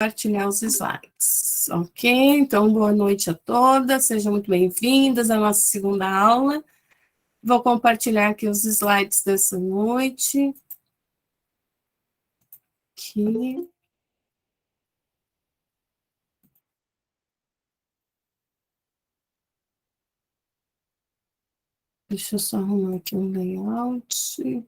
Compartilhar os slides, ok? Então, boa noite a todas, sejam muito bem-vindas à nossa segunda aula. Vou compartilhar aqui os slides dessa noite. Aqui. Deixa eu só arrumar aqui um layout.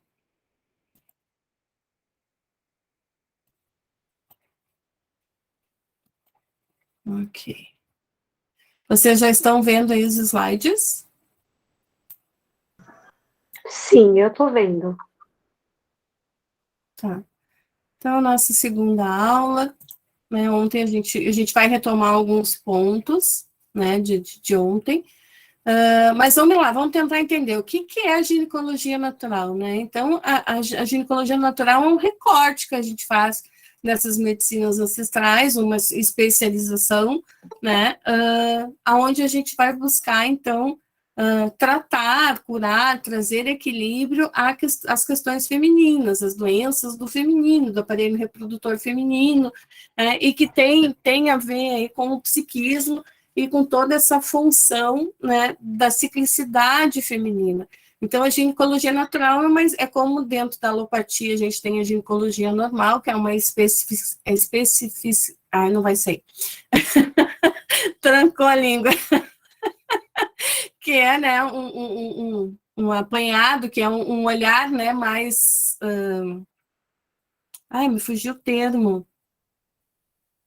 Ok. Vocês já estão vendo aí os slides? Sim, eu estou vendo. Tá. Então, a nossa segunda aula, né, ontem a gente vai retomar alguns pontos, né, de ontem, mas vamos lá, vamos tentar entender o que é a ginecologia natural, né? Então, a ginecologia natural é um recorte que a gente faz dessas medicinas ancestrais, uma especialização, né? Aonde a gente vai buscar, então, tratar, curar, trazer equilíbrio às questões femininas, as doenças do feminino, do aparelho reprodutor feminino, e que tem a ver aí com o psiquismo e com toda essa função, né, da ciclicidade feminina. Então, a ginecologia natural é como dentro da alopatia a gente tem a ginecologia normal, que é uma não vai sair. Trancou a língua. Que é, né, um apanhado, que é um olhar, né, mais... Ai, me fugiu o termo.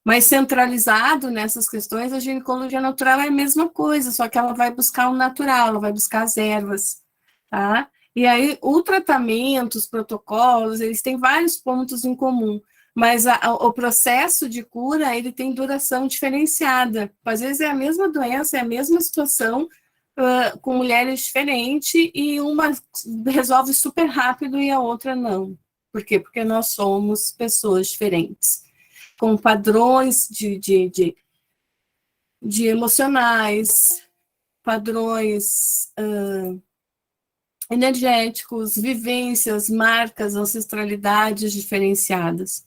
Mais centralizado nessas questões, a ginecologia natural é a mesma coisa, só que ela vai buscar o natural, ela vai buscar as ervas, tá? E aí, o tratamento, os protocolos, eles têm vários pontos em comum, mas o processo de cura, ele tem duração diferenciada. Às vezes é a mesma doença, é a mesma situação, com mulheres diferentes, e uma resolve super rápido e a outra não. Por quê? Porque nós somos pessoas diferentes, com padrões de emocionais, padrões energéticos, vivências, marcas, ancestralidades diferenciadas.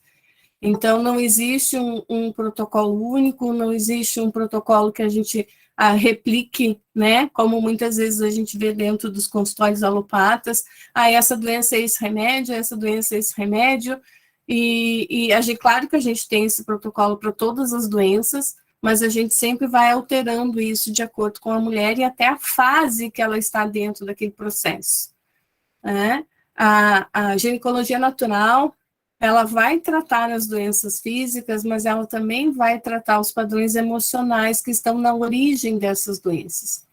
Então, não existe um protocolo único, não existe um protocolo que a gente replique, né? Como muitas vezes a gente vê dentro dos consultórios alopatas. Essa doença é esse remédio, essa doença é esse remédio. E claro que a gente tem esse protocolo para todas as doenças, mas a gente sempre vai alterando isso de acordo com a mulher e até a fase que ela está dentro daquele processo, né? A ginecologia natural, ela vai tratar as doenças físicas, mas ela também vai tratar os padrões emocionais que estão na origem dessas doenças.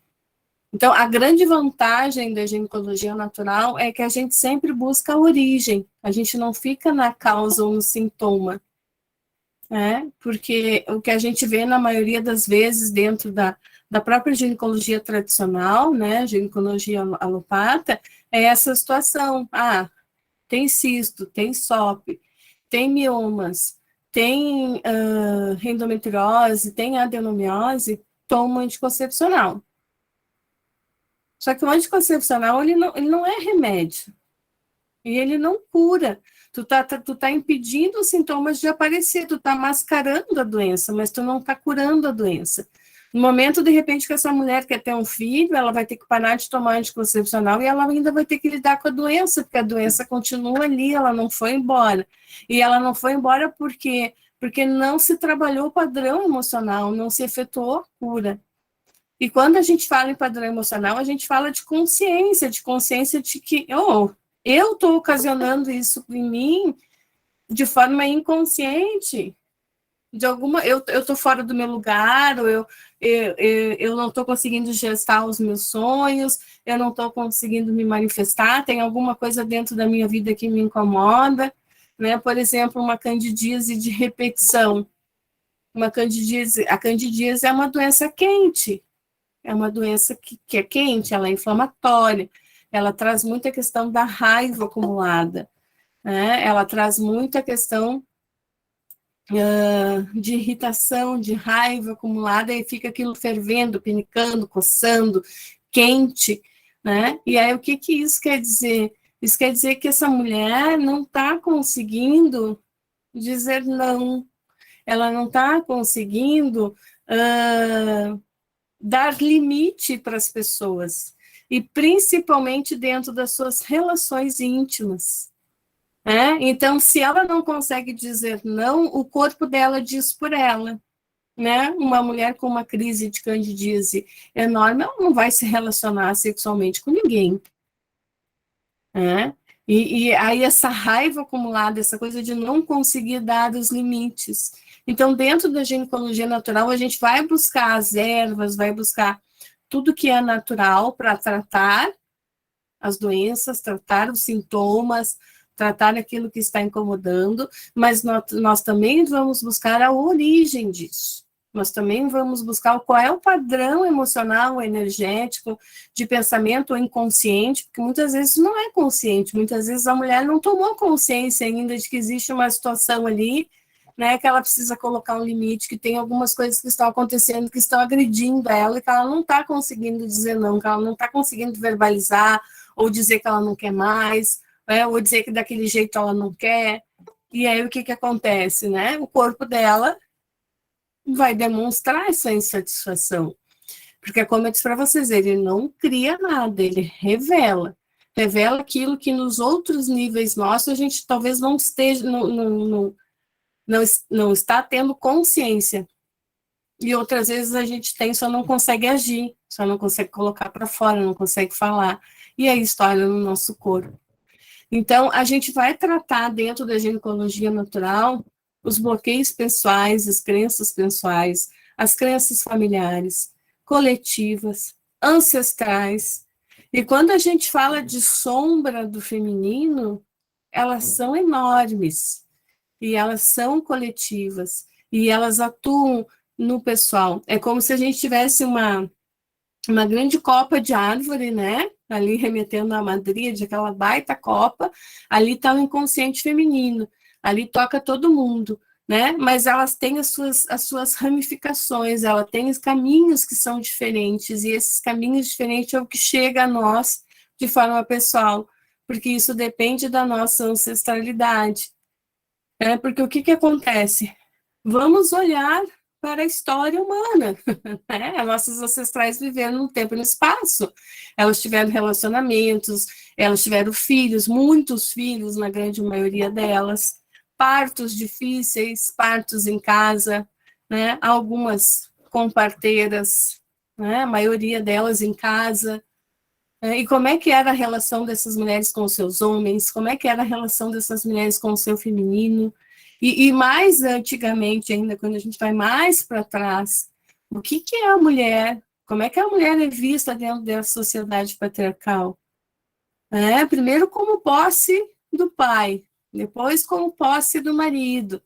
Então, a grande vantagem da ginecologia natural é que a gente sempre busca a origem, a gente não fica na causa ou no sintoma, né? Porque o que a gente vê na maioria das vezes dentro da própria ginecologia tradicional, né, ginecologia alopata, é essa situação. Tem cisto, tem SOP, tem miomas, tem endometriose, tem adenomiose, toma anticoncepcional. Só que o anticoncepcional, ele não é remédio. E ele não cura. Tu tá impedindo os sintomas de aparecer, tu tá mascarando a doença, mas tu não tá curando a doença. No momento, de repente, que essa mulher quer ter um filho, ela vai ter que parar de tomar anticoncepcional e ela ainda vai ter que lidar com a doença, porque a doença continua ali, ela não foi embora. E ela não foi embora porque não se trabalhou o padrão emocional, não se efetuou a cura. E quando a gente fala em padrão emocional, a gente fala de consciência de que eu estou ocasionando isso em mim de forma inconsciente. Eu estou fora do meu lugar, ou eu não estou conseguindo gestar os meus sonhos, eu não estou conseguindo me manifestar, tem alguma coisa dentro da minha vida que me incomoda, né? Por exemplo, uma candidíase de repetição. A candidíase é uma doença quente, é uma doença que é quente, ela é inflamatória, ela traz muita questão da raiva acumulada, né? Ela traz muita questão de irritação, de raiva acumulada, e fica aquilo fervendo, pinicando, coçando, quente, né? E aí o que isso quer dizer? Isso quer dizer que essa mulher não está conseguindo dizer não, ela não está conseguindo dar limite para as pessoas, e principalmente dentro das suas relações íntimas. Então, se ela não consegue dizer não, o corpo dela diz por ela. Uma mulher com uma crise de candidíase enorme, ela não vai se relacionar sexualmente com ninguém. E aí essa raiva acumulada, essa coisa de não conseguir dar os limites. Então, dentro da ginecologia natural, a gente vai buscar as ervas, vai buscar tudo que é natural para tratar as doenças, tratar os sintomas, tratar aquilo que está incomodando, mas nós também vamos buscar a origem disso. Nós também vamos buscar qual é o padrão emocional, energético, de pensamento inconsciente, porque muitas vezes não é consciente, muitas vezes a mulher não tomou consciência ainda de que existe uma situação ali, que ela precisa colocar um limite, que tem algumas coisas que estão acontecendo, que estão agredindo ela, e que ela não está conseguindo dizer não, que ela não está conseguindo verbalizar, ou dizer que ela não quer mais, ou dizer que daquele jeito ela não quer. E aí o que acontece, O corpo dela vai demonstrar essa insatisfação. Porque, como eu disse para vocês, ele não cria nada, ele revela. Revela aquilo que nos outros níveis nossos a gente talvez não esteja, não está tendo consciência. E outras vezes a gente tem, só não consegue agir, só não consegue colocar para fora, não consegue falar. E aí história no nosso corpo. Então, a gente vai tratar dentro da ginecologia natural os bloqueios pessoais, as crenças pessoais, as crenças familiares, coletivas, ancestrais. E quando a gente fala de sombra do feminino, elas são enormes, e elas são coletivas, e elas atuam no pessoal. É como se a gente tivesse uma grande copa de árvore, ali remetendo à madríade, aquela baita copa, ali está o inconsciente feminino, ali toca todo mundo, mas elas têm as suas ramificações, ela tem os caminhos que são diferentes, e esses caminhos diferentes é o que chega a nós de forma pessoal, porque isso depende da nossa ancestralidade. Porque o que acontece? Vamos olhar para a história humana. As nossas ancestrais viveram no tempo e no espaço. Elas tiveram relacionamentos, elas tiveram filhos, muitos filhos, na grande maioria delas, partos difíceis, partos em casa, algumas com parteiras, a maioria delas em casa. E como é que era a relação dessas mulheres com os seus homens? Como é que era a relação dessas mulheres com o seu feminino? E mais antigamente ainda, quando a gente vai mais para trás, o que é a mulher? Como é que a mulher é vista dentro da sociedade patriarcal? Primeiro como posse do pai, depois como posse do marido.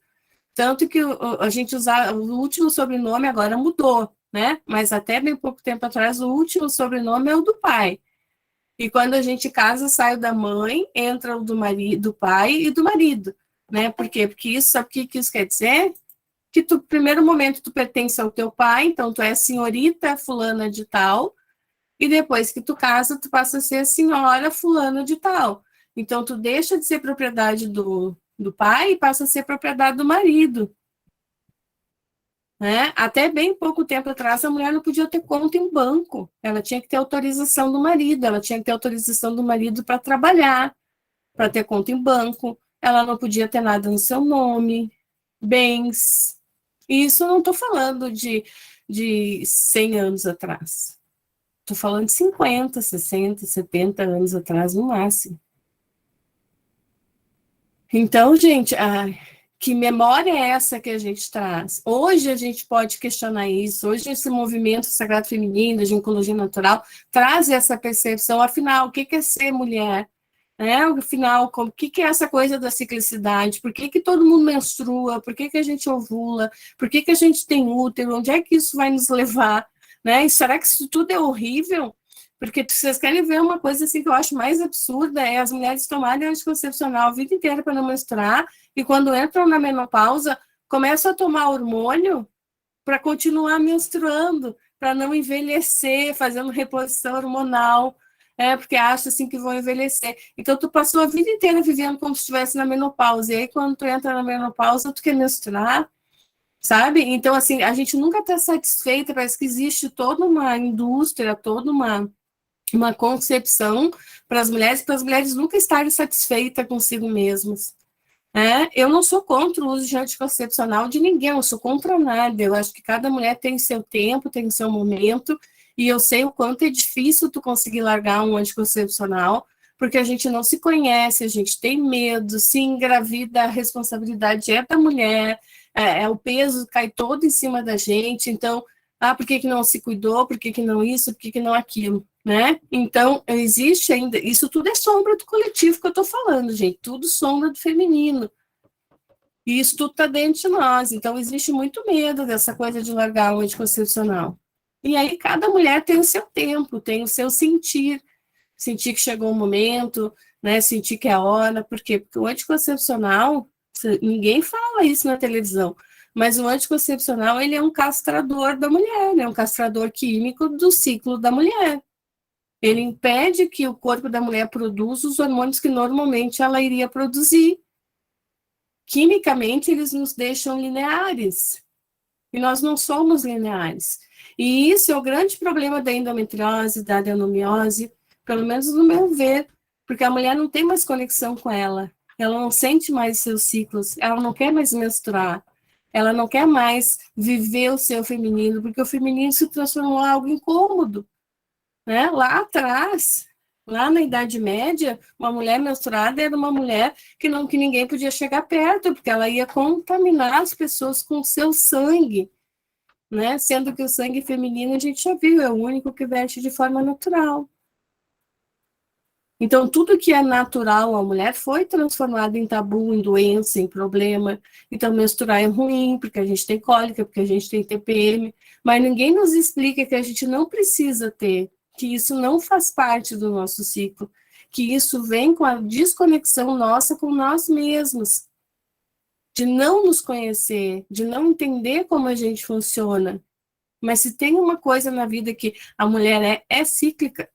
Tanto que a gente usava, o último sobrenome agora mudou, Mas até bem pouco tempo atrás, o último sobrenome é o do pai. E quando a gente casa, sai o da mãe, entra o do marido, do pai e do marido. Por quê? Porque isso, sabe o que isso quer dizer? Que no primeiro momento tu pertence ao teu pai, então tu é senhorita fulana de tal, e depois que tu casa, tu passa a ser a senhora fulana de tal. Então tu deixa de ser propriedade do pai e passa a ser propriedade do marido. Até bem pouco tempo atrás, a mulher não podia ter conta em banco, ela tinha que ter autorização do marido, ela tinha que ter autorização do marido para trabalhar, para ter conta em banco, ela não podia ter nada no seu nome, bens. E isso não estou falando de 100 anos atrás, estou falando de 50, 60, 70 anos atrás, no máximo. Então, gente, que memória é essa que a gente traz? Hoje a gente pode questionar isso, hoje esse movimento sagrado feminino, de ginecologia natural, traz essa percepção, afinal, o que é ser mulher? Afinal, o que é essa coisa da ciclicidade? Por que todo mundo menstrua? Por que a gente ovula? Por que a gente tem útero? Onde é que isso vai nos levar? E será que isso tudo é horrível? Porque vocês querem ver uma coisa assim que eu acho mais absurda, é as mulheres tomarem anticoncepcional a vida inteira para não menstruar, e quando entram na menopausa, começam a tomar hormônio para continuar menstruando, para não envelhecer, fazendo reposição hormonal, porque acha assim que vão envelhecer. Então, tu passou a vida inteira vivendo como se estivesse na menopausa, e aí quando tu entra na menopausa, tu quer menstruar, sabe? Então, assim, a gente nunca está satisfeita, parece que existe toda uma indústria, toda uma concepção para as mulheres nunca estarem satisfeitas consigo mesmas. Eu não sou contra o uso de anticoncepcional de ninguém, eu sou contra nada. Eu acho que cada mulher tem seu tempo, tem seu momento, e eu sei o quanto é difícil tu conseguir largar um anticoncepcional, porque a gente não se conhece, a gente tem medo, se engravida, a responsabilidade é da mulher, o peso cai todo em cima da gente, então, por que que não se cuidou, por que que não isso, por que que não aquilo, né? Então, existe ainda, isso tudo é sombra do coletivo que eu estou falando, gente, tudo sombra do feminino, e isso tudo está dentro de nós, então existe muito medo dessa coisa de largar o anticoncepcional. E aí cada mulher tem o seu tempo, tem o seu sentir que chegou o momento, né? Sentir que é a hora, por quê? Porque o anticoncepcional, ninguém fala isso na televisão, mas o anticoncepcional, ele é um castrador da mulher, né? Um castrador químico do ciclo da mulher. Ele impede que o corpo da mulher produza os hormônios que normalmente ela iria produzir. Quimicamente, eles nos deixam lineares, e nós não somos lineares. E isso é o grande problema da endometriose, da adenomiose, pelo menos no meu ver, porque a mulher não tem mais conexão com ela não sente mais seus ciclos, ela não quer mais menstruar, ela não quer mais viver o seu feminino, porque o feminino se transformou em algo incômodo, né? Lá atrás, lá na Idade Média, uma mulher menstruada era uma mulher que ninguém podia chegar perto, porque ela ia contaminar as pessoas com o seu sangue, né? Sendo que o sangue feminino, a gente já viu, é o único que verte de forma natural. Então, tudo que é natural à mulher foi transformado em tabu, em doença, em problema. Então, menstruar é ruim, porque a gente tem cólica, porque a gente tem TPM, mas ninguém nos explica que a gente não precisa ter, que isso não faz parte do nosso ciclo, que isso vem com a desconexão nossa com nós mesmos, de não nos conhecer, de não entender como a gente funciona. Mas se tem uma coisa na vida que a mulher é cíclica,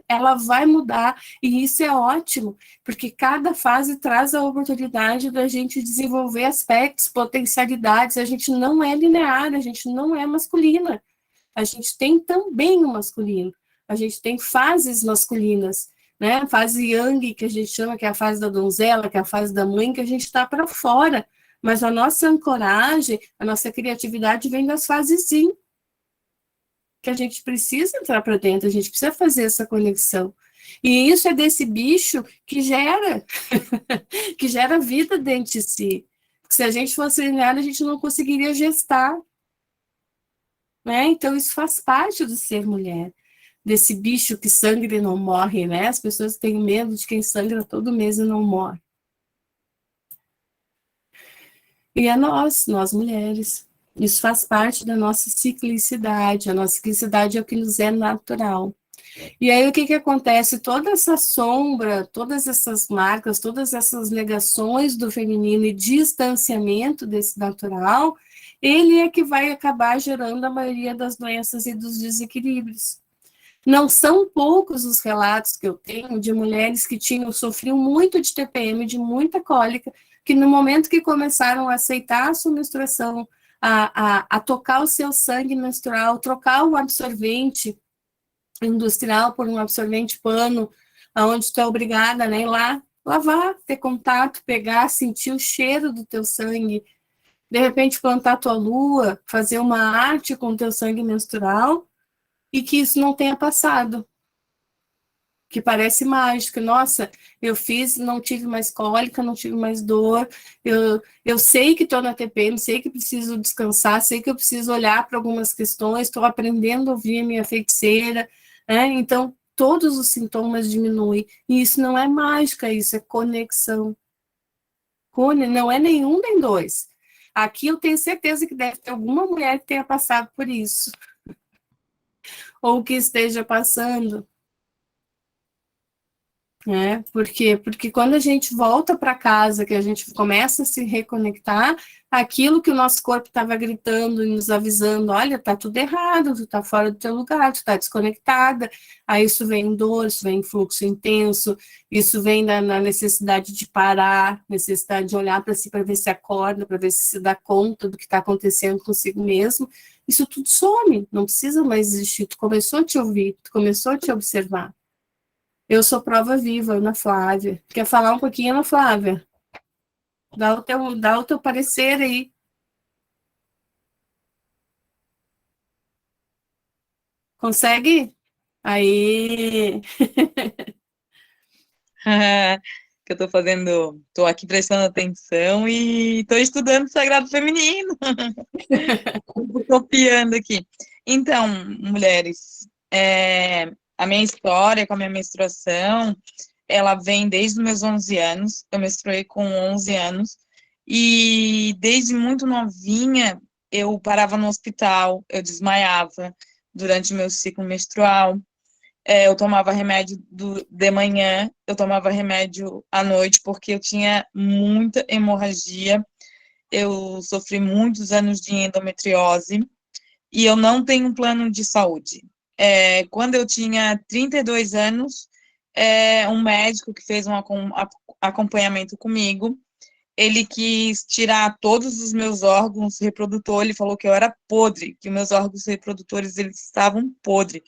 ela vai mudar, e isso é ótimo, porque cada fase traz a oportunidade da gente desenvolver aspectos, potencialidades, a gente não é linear, a gente não é masculina, a gente tem também o masculino, a gente tem fases masculinas, né? A fase yang, que a gente chama, que é a fase da donzela, que é a fase da mãe, que a gente está para fora, mas a nossa ancoragem, a nossa criatividade vem das fases yin, que a gente precisa entrar para dentro, a gente precisa fazer essa conexão. E isso é desse bicho que gera, que gera vida dentro de si. Se a gente fosse linear, a gente não conseguiria gestar. Né? Então, isso faz parte do ser mulher, desse bicho que sangra e não morre. Né? As pessoas têm medo de quem sangra todo mês e não morre. E é nós mulheres. Isso faz parte da nossa ciclicidade. A nossa ciclicidade é o que nos é natural. E aí o que acontece? Toda essa sombra, todas essas marcas, todas essas negações do feminino e distanciamento desse natural, ele é que vai acabar gerando a maioria das doenças e dos desequilíbrios. Não são poucos os relatos que eu tenho de mulheres que sofriam muito de TPM, de muita cólica, que no momento que começaram a aceitar a sua menstruação, a tocar o seu sangue menstrual, trocar o absorvente industrial por um absorvente pano, onde tu é obrigada, né, ir lá lavar, ter contato, pegar, sentir o cheiro do teu sangue, de repente plantar tua lua, fazer uma arte com o teu sangue menstrual, e que isso não tenha passado, que parece mágico. Nossa, eu fiz, não tive mais cólica, não tive mais dor, eu sei que estou na TPM, sei que preciso descansar, sei que eu preciso olhar para algumas questões, estou aprendendo a ouvir a minha feiticeira, né? Então, todos os sintomas diminuem, e isso não é mágica, isso é conexão. Não é nenhum nem dois. Aqui eu tenho certeza que deve ter alguma mulher que tenha passado por isso, ou que esteja passando. né? Por quê? Porque quando a gente volta para casa, que a gente começa a se reconectar, aquilo que o nosso corpo estava gritando e nos avisando, olha, tá tudo errado, tu tá fora do teu lugar, tu tá desconectada, aí isso vem em dor, isso vem em fluxo intenso, isso vem na necessidade de parar, necessidade de olhar para si para ver se acorda, para ver se dá conta do que está acontecendo consigo mesmo, isso tudo some, não precisa mais existir, tu começou a te ouvir, tu começou a te observar. Eu sou prova viva, Ana Flávia. Quer falar um pouquinho, Ana Flávia? Dá o teu parecer aí. Consegue? Aí. Que eu tô fazendo, tô aqui prestando atenção e tô estudando Sagrado Feminino, tô copiando aqui. Então, mulheres, a minha história com a minha menstruação, ela vem desde os meus 11 anos, eu menstruei com 11 anos, e desde muito novinha, eu parava no hospital, eu desmaiava durante o meu ciclo menstrual. Eu tomava remédio de manhã, eu tomava remédio à noite, porque eu tinha muita hemorragia, eu sofri muitos anos de endometriose, e eu não tenho um plano de saúde. Quando eu tinha 32 anos, um médico que fez um acompanhamento comigo, ele quis tirar todos os meus órgãos reprodutores, ele falou que eu era podre, que meus órgãos reprodutores eles estavam podres,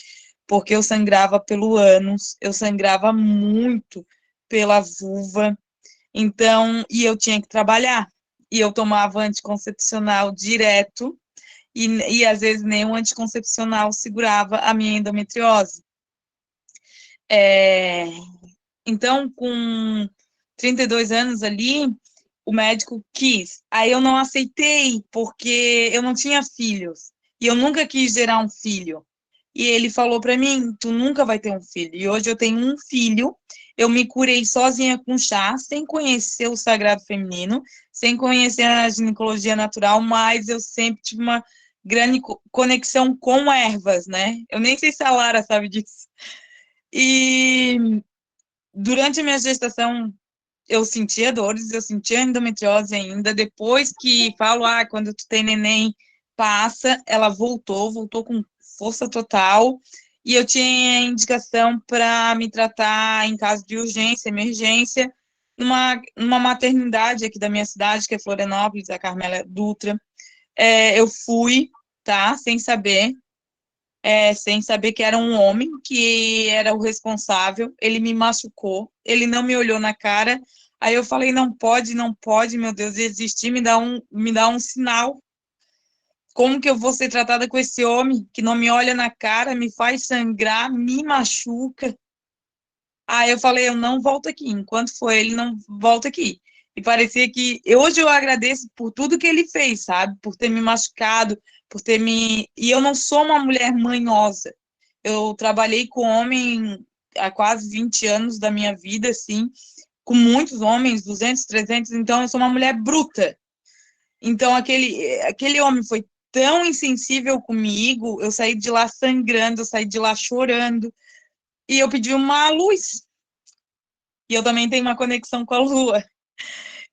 porque eu sangrava pelo ânus, eu sangrava muito pela vulva, então, e eu tinha que trabalhar, e eu tomava anticoncepcional direto, e às vezes nem o anticoncepcional segurava a minha endometriose. É, então, com 32 anos ali, o médico quis. Aí eu não aceitei, porque eu não tinha filhos. E eu nunca quis gerar um filho. E ele falou para mim: tu nunca vai ter um filho. E hoje eu tenho um filho. Eu me curei sozinha com chá, sem conhecer o sagrado feminino, sem conhecer a ginecologia natural, mas eu sempre tive uma grande conexão com ervas, né? Eu nem sei se a Lara sabe disso. E durante a minha gestação, eu sentia dores, eu sentia endometriose ainda. Depois que falo, quando tu tem neném, passa, ela voltou com força total. E eu tinha indicação para me tratar em caso de urgência, emergência, numa maternidade aqui da minha cidade, que é Florianópolis, a Carmela Dutra. Eu fui, tá, sem saber que era um homem que era o responsável, ele me machucou, ele não me olhou na cara, aí eu falei, não pode, não pode, meu Deus, existir, me dá um sinal, como que eu vou ser tratada com esse homem que não me olha na cara, me faz sangrar, me machuca? Aí eu falei, eu não volto aqui, enquanto for ele, não volto aqui. E parecia que, hoje eu agradeço por tudo que ele fez, sabe? Por ter me machucado, por ter me... E eu não sou uma mulher manhosa. Eu trabalhei com homem há quase 20 anos da minha vida, assim, com muitos homens, 200, 300, então eu sou uma mulher bruta. Então aquele homem foi tão insensível comigo, eu saí de lá sangrando, eu saí de lá chorando, e eu pedi uma luz. E eu também tenho uma conexão com a lua.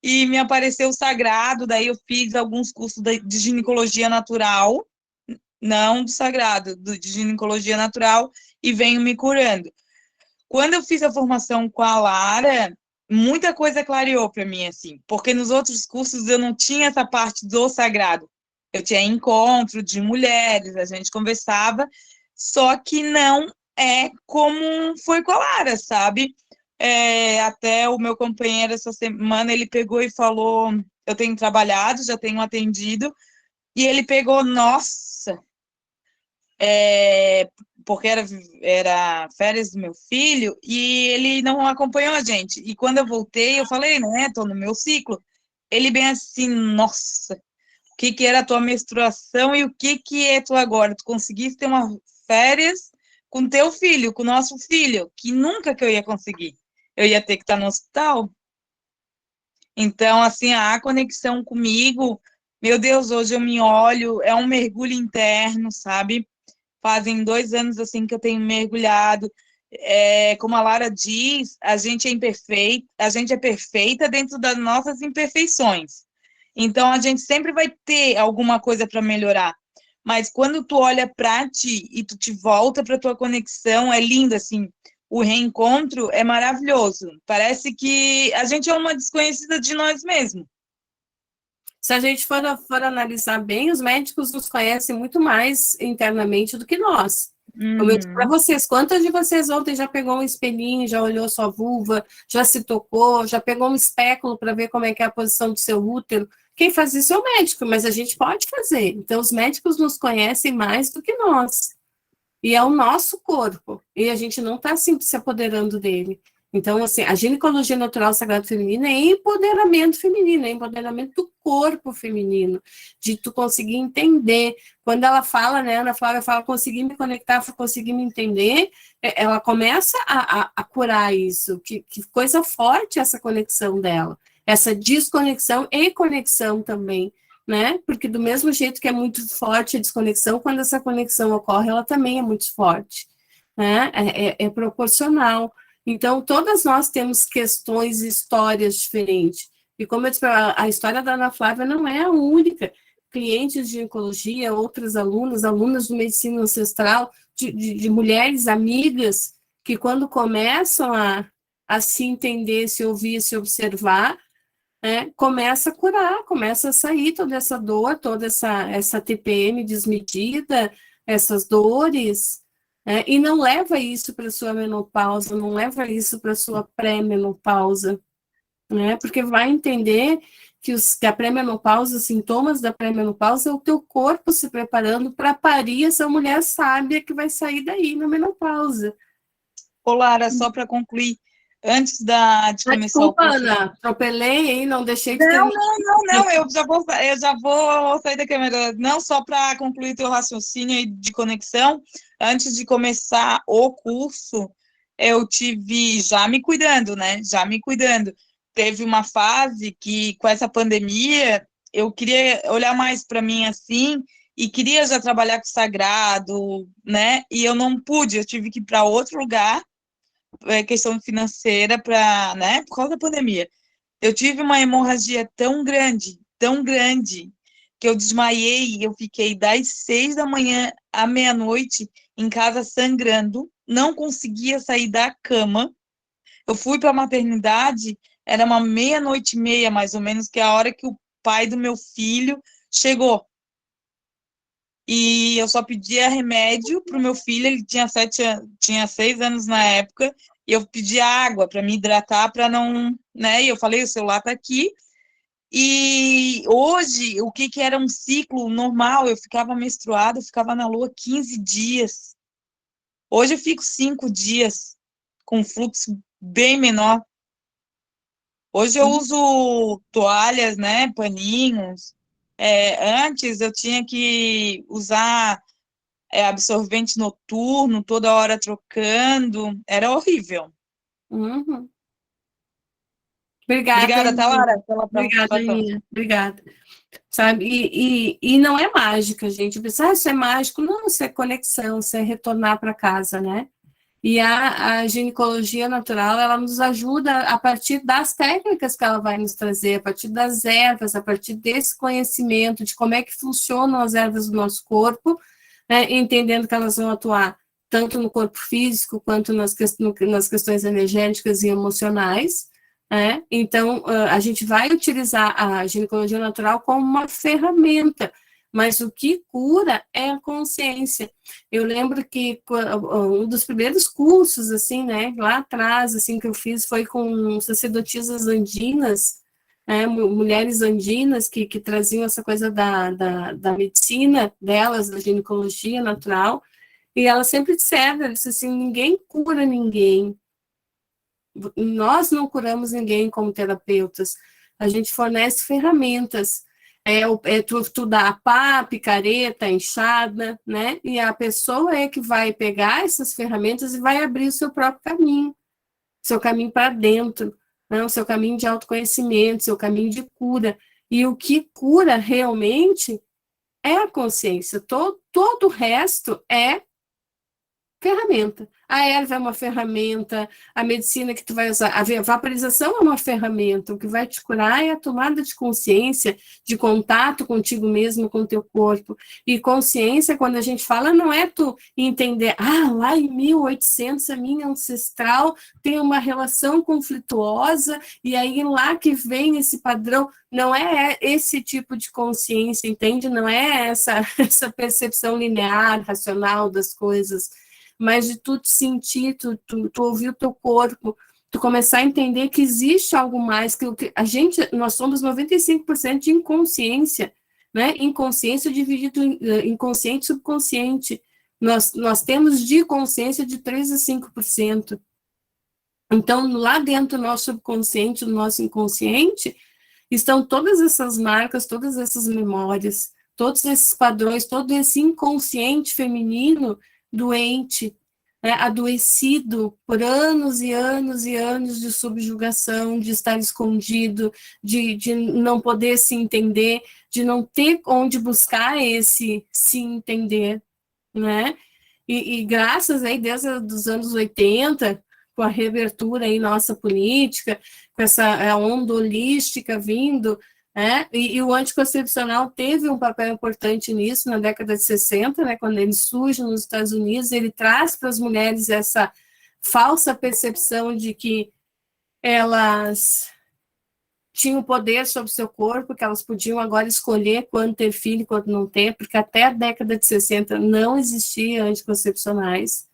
E me apareceu o sagrado, daí eu fiz alguns cursos de ginecologia natural, não do sagrado, de ginecologia natural, e venho me curando. Quando eu fiz a formação com a Lara, muita coisa clareou para mim, assim, porque nos outros cursos eu não tinha essa parte do sagrado. Eu tinha encontro de mulheres, a gente conversava, só que não é como foi com a Lara, sabe? Até o meu companheiro essa semana, ele pegou e falou, eu tenho trabalhado, já tenho atendido, e ele pegou, nossa, porque era férias do meu filho, e ele não acompanhou a gente. E quando eu voltei, eu falei, né, tô no meu ciclo. Ele bem assim, nossa, o que que era a tua menstruação e o que que é tu agora? Tu conseguiste ter uma férias com teu filho, com o nosso filho, que nunca que eu ia conseguir. Eu ia ter que estar no hospital. Então, assim, a conexão comigo, meu Deus, hoje eu me olho, é um mergulho interno, sabe? Fazem 2 anos, assim, que eu tenho mergulhado. como a Lara diz, a gente é perfeita dentro das nossas imperfeições. Então, a gente sempre vai ter alguma coisa para melhorar. Mas quando tu olha para ti e tu te volta para tua conexão, é lindo, assim. O reencontro é maravilhoso. Parece que a gente é uma desconhecida de nós mesmos. Se a gente for analisar bem, os médicos nos conhecem muito mais internamente do que nós. Como eu disse para vocês, quantas de vocês ontem já pegou um espelhinho, já olhou sua vulva, já se tocou, já pegou um espéculo para ver como é que é a posição do seu útero? Quem faz isso é o médico, mas a gente pode fazer. Então, os médicos nos conhecem mais do que nós. E é o nosso corpo. E a gente não está sempre se apoderando dele. Então, assim, a ginecologia natural sagrado feminino é empoderamento feminino, é empoderamento do corpo feminino, de tu conseguir entender. Quando ela fala, né, Ana Flávia fala, conseguir me conectar, conseguir me entender, ela começa a curar isso. Que coisa forte essa conexão dela. Essa desconexão e conexão também, né? Porque do mesmo jeito que é muito forte a desconexão, quando essa conexão ocorre, ela também é muito forte, né? É proporcional. Então, todas nós temos questões e histórias diferentes. E como eu disse, a história da Ana Flávia não é a única. Clientes de ginecologia, outras alunas de medicina ancestral, de mulheres amigas, que quando começam a se entender, se ouvir, se observar, começa a curar, começa a sair toda essa dor, toda essa TPM desmedida, essas dores, e não leva isso para a sua menopausa, não leva isso para a sua pré-menopausa, né? Porque vai entender que a pré-menopausa, os sintomas da pré-menopausa é o teu corpo se preparando para parir essa mulher sábia que vai sair daí na menopausa. Ô, Lara, só para concluir, antes de começar Desculpa, o curso... Ana, atropelei, hein? Não deixei de terminar. Não, eu já vou sair da câmera. Não, só para concluir teu raciocínio de conexão, antes de começar o curso, eu tive já me cuidando, né? Já me cuidando. Teve uma fase que, com essa pandemia, eu queria olhar mais para mim assim, e queria já trabalhar com o sagrado, né? E eu não pude, eu tive que ir para outro lugar, questão financeira, né? Por causa da pandemia. Eu tive uma hemorragia tão grande, que eu desmaiei e eu fiquei das 6 da manhã à meia-noite em casa sangrando, não conseguia sair da cama. Eu fui para a maternidade, era uma meia-noite e meia, mais ou menos, que é a hora que o pai do meu filho chegou. E eu só pedia remédio para o meu filho, ele tinha 6 anos na época, e eu pedia água para me hidratar, para não, né? E eu falei, o celular está aqui. E hoje, o que era um ciclo normal, eu ficava menstruada, eu ficava na lua 15 dias. Hoje eu fico 5 dias, com fluxo bem menor. Hoje eu uso toalhas, né, paninhos. Antes eu tinha que usar absorvente noturno, toda hora trocando. Era horrível. Uhum. Obrigada, Obrigada, Talara, Aninha. pela Obrigada, participação. Aninha. Obrigada. Sabe? E não é mágica, gente. Pensar, isso é mágico. Não, isso é conexão, isso é retornar para casa, né? E a ginecologia natural, ela nos ajuda a partir das técnicas que ela vai nos trazer, a partir das ervas, a partir desse conhecimento de como é que funcionam as ervas do nosso corpo, né, entendendo que elas vão atuar tanto no corpo físico quanto nas questões energéticas e emocionais, né? Então, a gente vai utilizar a ginecologia natural como uma ferramenta, mas o que cura é a consciência. Eu lembro que um dos primeiros cursos, assim, né, lá atrás, assim, que eu fiz foi com sacerdotisas andinas, né, mulheres andinas que traziam essa coisa da medicina delas, da ginecologia natural, e elas sempre disseram, elas disseram assim, ninguém cura ninguém, nós não curamos ninguém como terapeutas, a gente fornece ferramentas, tu dá a pá, a picareta, a enxada, né? E a pessoa é que vai pegar essas ferramentas e vai abrir o seu próprio caminho, seu caminho para dentro, né? O seu caminho de autoconhecimento, seu caminho de cura. E o que cura realmente é a consciência. Todo o resto é ferramenta. A erva é uma ferramenta, a medicina que tu vai usar, a vaporização é uma ferramenta, o que vai te curar é a tomada de consciência, de contato contigo mesmo, com o teu corpo. E consciência, quando a gente fala, não é tu entender, lá em 1800 a minha ancestral tem uma relação conflituosa, e aí lá que vem esse padrão. Não é esse tipo de consciência, entende? Não é essa percepção linear, racional das coisas, mas de tu te sentir, tu ouvir o teu corpo, tu começar a entender que existe algo mais, que nós somos 95% de inconsciência, né? Inconsciência dividido em inconsciente e subconsciente. Nós temos de consciência de 3 a 5%. Então, lá dentro do nosso subconsciente, do nosso inconsciente, estão todas essas marcas, todas essas memórias, todos esses padrões, todo esse inconsciente feminino doente, né, adoecido por anos e anos e anos de subjugação, de estar escondido, de não poder se entender, de não ter onde buscar esse se entender, né? E graças aí, desde os anos 80, com a reabertura aí nossa política, com essa onda holística vindo, né? E o anticoncepcional teve um papel importante nisso na década de 60, né? Quando ele surge nos Estados Unidos, ele traz para as mulheres essa falsa percepção de que elas tinham poder sobre o seu corpo, que elas podiam agora escolher quando ter filho e quando não ter, porque até a década de 60 não existia anticoncepcionais,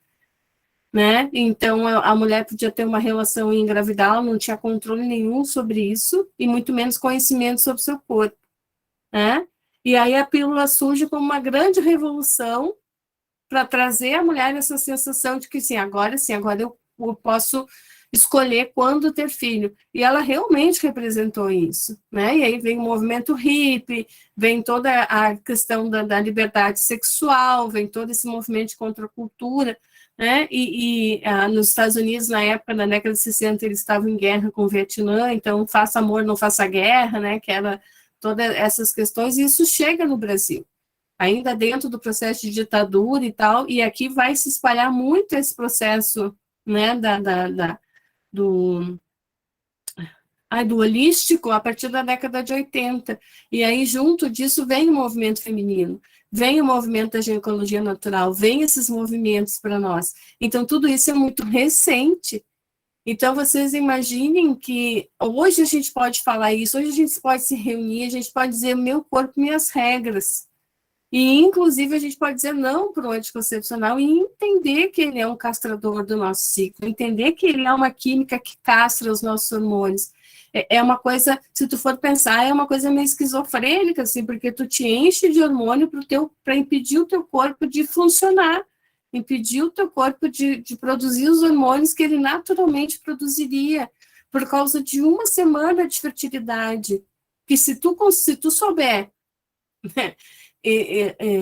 né? Então, a mulher podia ter uma relação e engravidar, ela não tinha controle nenhum sobre isso, e muito menos conhecimento sobre o seu corpo, né? E aí a pílula surge como uma grande revolução para trazer à mulher essa sensação de que, sim, agora eu posso escolher quando ter filho. E ela realmente representou isso, né? E aí vem o movimento hippie, vem toda a questão da liberdade sexual, vem todo esse movimento de contracultura, né? Nos Estados Unidos, na época, na década de 60, eles estavam em guerra com o Vietnã, então faça amor, não faça guerra, né? Que era todas essas questões, e isso chega no Brasil, ainda dentro do processo de ditadura e tal, e aqui vai se espalhar muito esse processo, né, do holístico a partir da década de 80, e aí junto disso vem o movimento feminino, vem o movimento da ginecologia natural, vem esses movimentos para nós, então tudo isso é muito recente. Então, vocês imaginem que hoje a gente pode falar isso, hoje a gente pode se reunir, a gente pode dizer meu corpo, minhas regras. E, inclusive, a gente pode dizer não para o anticoncepcional e entender que ele é um castrador do nosso ciclo, entender que ele é uma química que castra os nossos hormônios. É uma coisa, se tu for pensar, é uma coisa meio esquizofrênica, assim, porque tu te enche de hormônio para impedir o teu corpo de funcionar, impedir o teu corpo de produzir os hormônios que ele naturalmente produziria, por causa de uma semana de fertilidade, que se tu souber, né,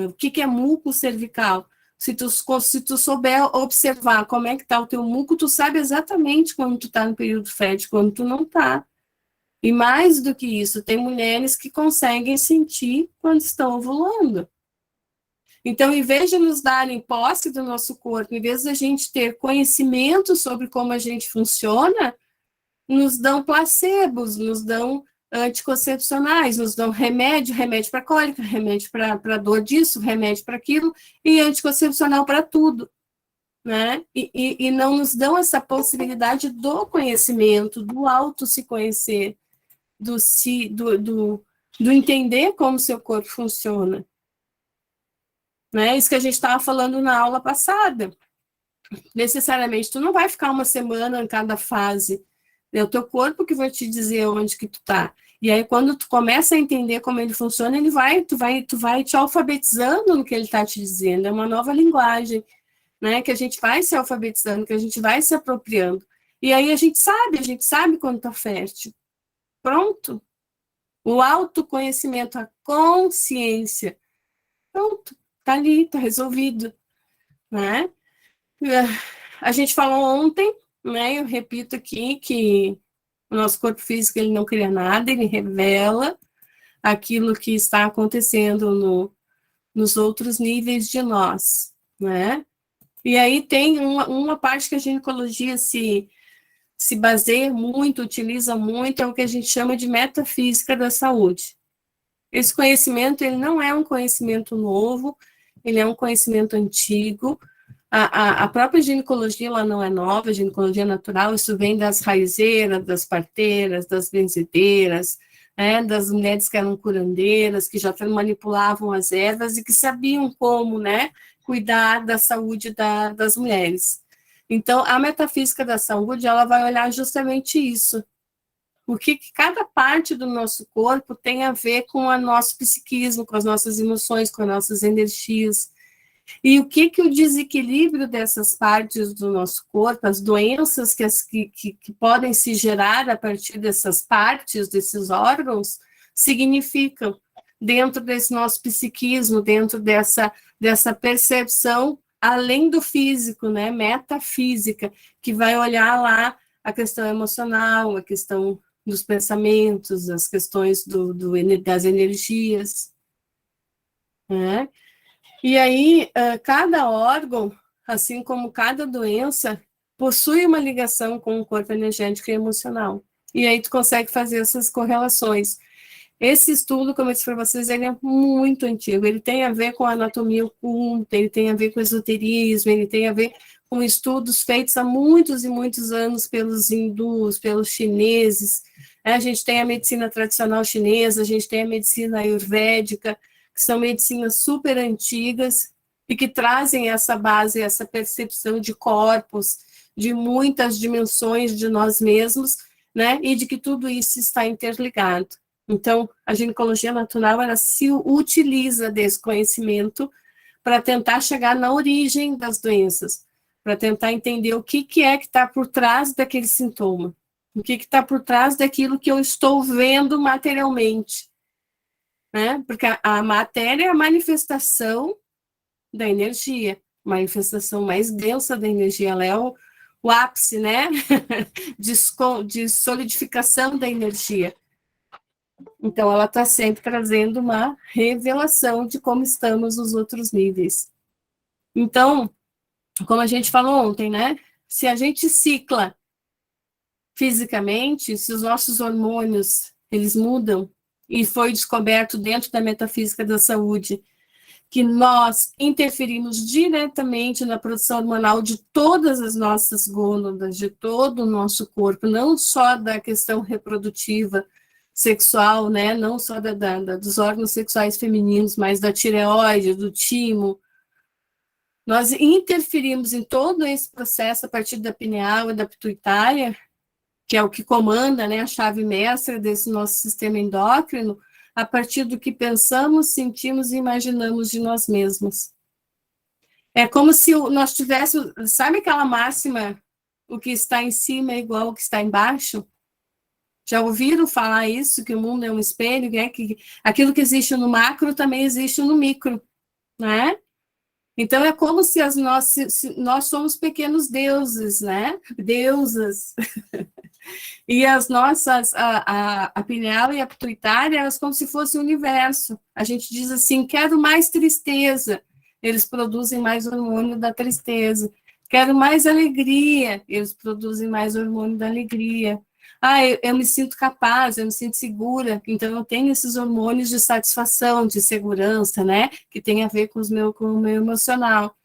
o que é muco cervical, se tu souber observar como é que está o teu muco, tu sabe exatamente quando tu está no período fértil, quando tu não está. E mais do que isso, tem mulheres que conseguem sentir quando estão ovulando. Então, em vez de nos darem posse do nosso corpo, em vez de a gente ter conhecimento sobre como a gente funciona, nos dão placebos, nos dão anticoncepcionais, nos dão remédio para cólica, remédio para dor disso, remédio para aquilo, e anticoncepcional para tudo, né? E não nos dão essa possibilidade do conhecimento, do auto se conhecer, do entender como seu corpo funciona. Né? Isso que a gente estava falando na aula passada. Necessariamente, tu não vai ficar uma semana em cada fase. É o teu corpo que vai te dizer onde que tu tá. E aí, quando tu começa a entender como ele funciona, tu vai te alfabetizando no que ele está te dizendo. É uma nova linguagem, né? Que a gente vai se alfabetizando, que a gente vai se apropriando. E aí a gente sabe quando tá fértil. Pronto. O autoconhecimento, a consciência. Pronto. Tá ali, tá resolvido, né? A gente falou ontem, né? Eu repito aqui que o nosso corpo físico ele não cria nada, ele revela aquilo que está acontecendo nos outros níveis de nós, né? E aí tem uma parte que a ginecologia se baseia muito, utiliza muito, é o que a gente chama de metafísica da saúde. Esse conhecimento, ele não é um conhecimento novo, ele é um conhecimento antigo. A própria ginecologia, ela não é nova, a ginecologia natural, isso vem das raizeiras, das parteiras, das benzedeiras, né, das mulheres que eram curandeiras, que já manipulavam as ervas e que sabiam como, né, cuidar da saúde das mulheres. Então, a metafísica da saúde, ela vai olhar justamente isso, o que cada parte do nosso corpo tem a ver com o nosso psiquismo, com as nossas emoções, com as nossas energias. E o que o desequilíbrio dessas partes do nosso corpo, as doenças que podem se gerar a partir dessas partes, desses órgãos, significam dentro desse nosso psiquismo, dentro dessa percepção, além do físico, né, metafísica, que vai olhar lá a questão emocional, a questão dos pensamentos, as questões das energias, né? E aí, cada órgão, assim como cada doença, possui uma ligação com o corpo energético e emocional. E aí tu consegue fazer essas correlações. Esse estudo, como eu disse para vocês, ele é muito antigo, ele tem a ver com a anatomia oculta, ele tem a ver com o esoterismo, ele tem a ver com estudos feitos há muitos e muitos anos pelos hindus, pelos chineses. A gente tem a medicina tradicional chinesa, a gente tem a medicina ayurvédica, que são medicinas super antigas e que trazem essa base, essa percepção de corpos, de muitas dimensões de nós mesmos, né? E de que tudo isso está interligado. Então, a ginecologia natural, ela se utiliza desse conhecimento para tentar chegar na origem das doenças, para tentar entender o que é que está por trás daquele sintoma, o que está por trás daquilo que eu estou vendo materialmente, né? Porque a matéria é a manifestação da energia, manifestação mais densa da energia, ela é o ápice, né? de solidificação da energia. Então, ela está sempre trazendo uma revelação de como estamos nos outros níveis. Então, como a gente falou ontem, né? Se a gente cicla fisicamente, se os nossos hormônios, eles mudam, e foi descoberto dentro da metafísica da saúde, que nós interferimos diretamente na produção hormonal de todas as nossas gônadas, de todo o nosso corpo, não só da questão reprodutiva, sexual, né? Não só dos órgãos sexuais femininos, mas da tireoide, do timo. Nós interferimos em todo esse processo a partir da pineal e da pituitária, que é o que comanda, né, a chave mestra desse nosso sistema endócrino, a partir do que pensamos, sentimos e imaginamos de nós mesmos. É como se nós tivéssemos, sabe aquela máxima, o que está em cima é igual ao que está embaixo? Já ouviram falar isso, que o mundo é um espelho, né? Que aquilo que existe no macro também existe no micro, né? Então, é como se nós somos pequenos deuses, né? Deusas. E as nossas, a pineal e a pituitária, elas como se fosse o universo. A gente diz assim, quero mais tristeza. Eles produzem mais hormônio da tristeza. Quero mais alegria. Eles produzem mais hormônio da alegria. Eu me sinto capaz, eu me sinto segura, então eu tenho esses hormônios de satisfação, de segurança, né, que tem a ver com o meu emocional.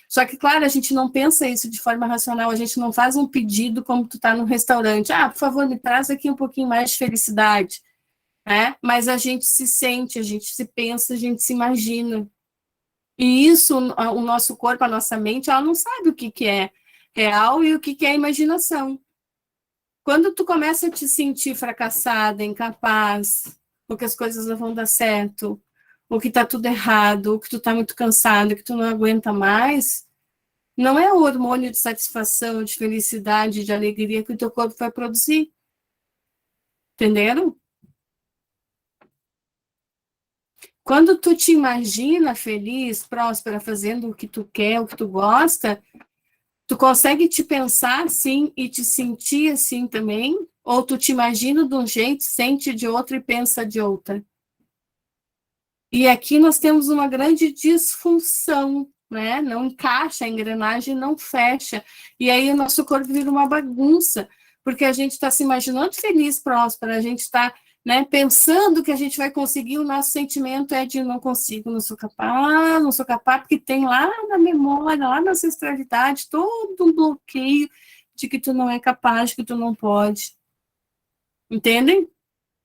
Só que, claro, a gente não pensa isso de forma racional, a gente não faz um pedido como tu tá num restaurante, por favor, me traz aqui um pouquinho mais de felicidade, né, mas a gente se sente, a gente se pensa, a gente se imagina. E isso, o nosso corpo, a nossa mente, ela não sabe o que é real e o que é imaginação. Quando tu começa a te sentir fracassada, incapaz, ou que as coisas não vão dar certo, ou que tá tudo errado, ou que tu tá muito cansado, que tu não aguenta mais, não é o hormônio de satisfação, de felicidade, de alegria que o teu corpo vai produzir. Entenderam? Quando tu te imagina feliz, próspera, fazendo o que tu quer, o que tu gosta, tu consegue te pensar assim e te sentir assim também? Ou tu te imagina de um jeito, sente de outro e pensa de outra? E aqui nós temos uma grande disfunção né? Não encaixa, a engrenagem não fecha. E aí o nosso corpo vira uma bagunça, porque a gente está se imaginando feliz, próspera, a gente está, né, pensando que a gente vai conseguir, o nosso sentimento é de não consigo, não sou capaz, porque tem lá na memória, lá na ancestralidade, todo um bloqueio de que tu não é capaz, que tu não pode. Entendem?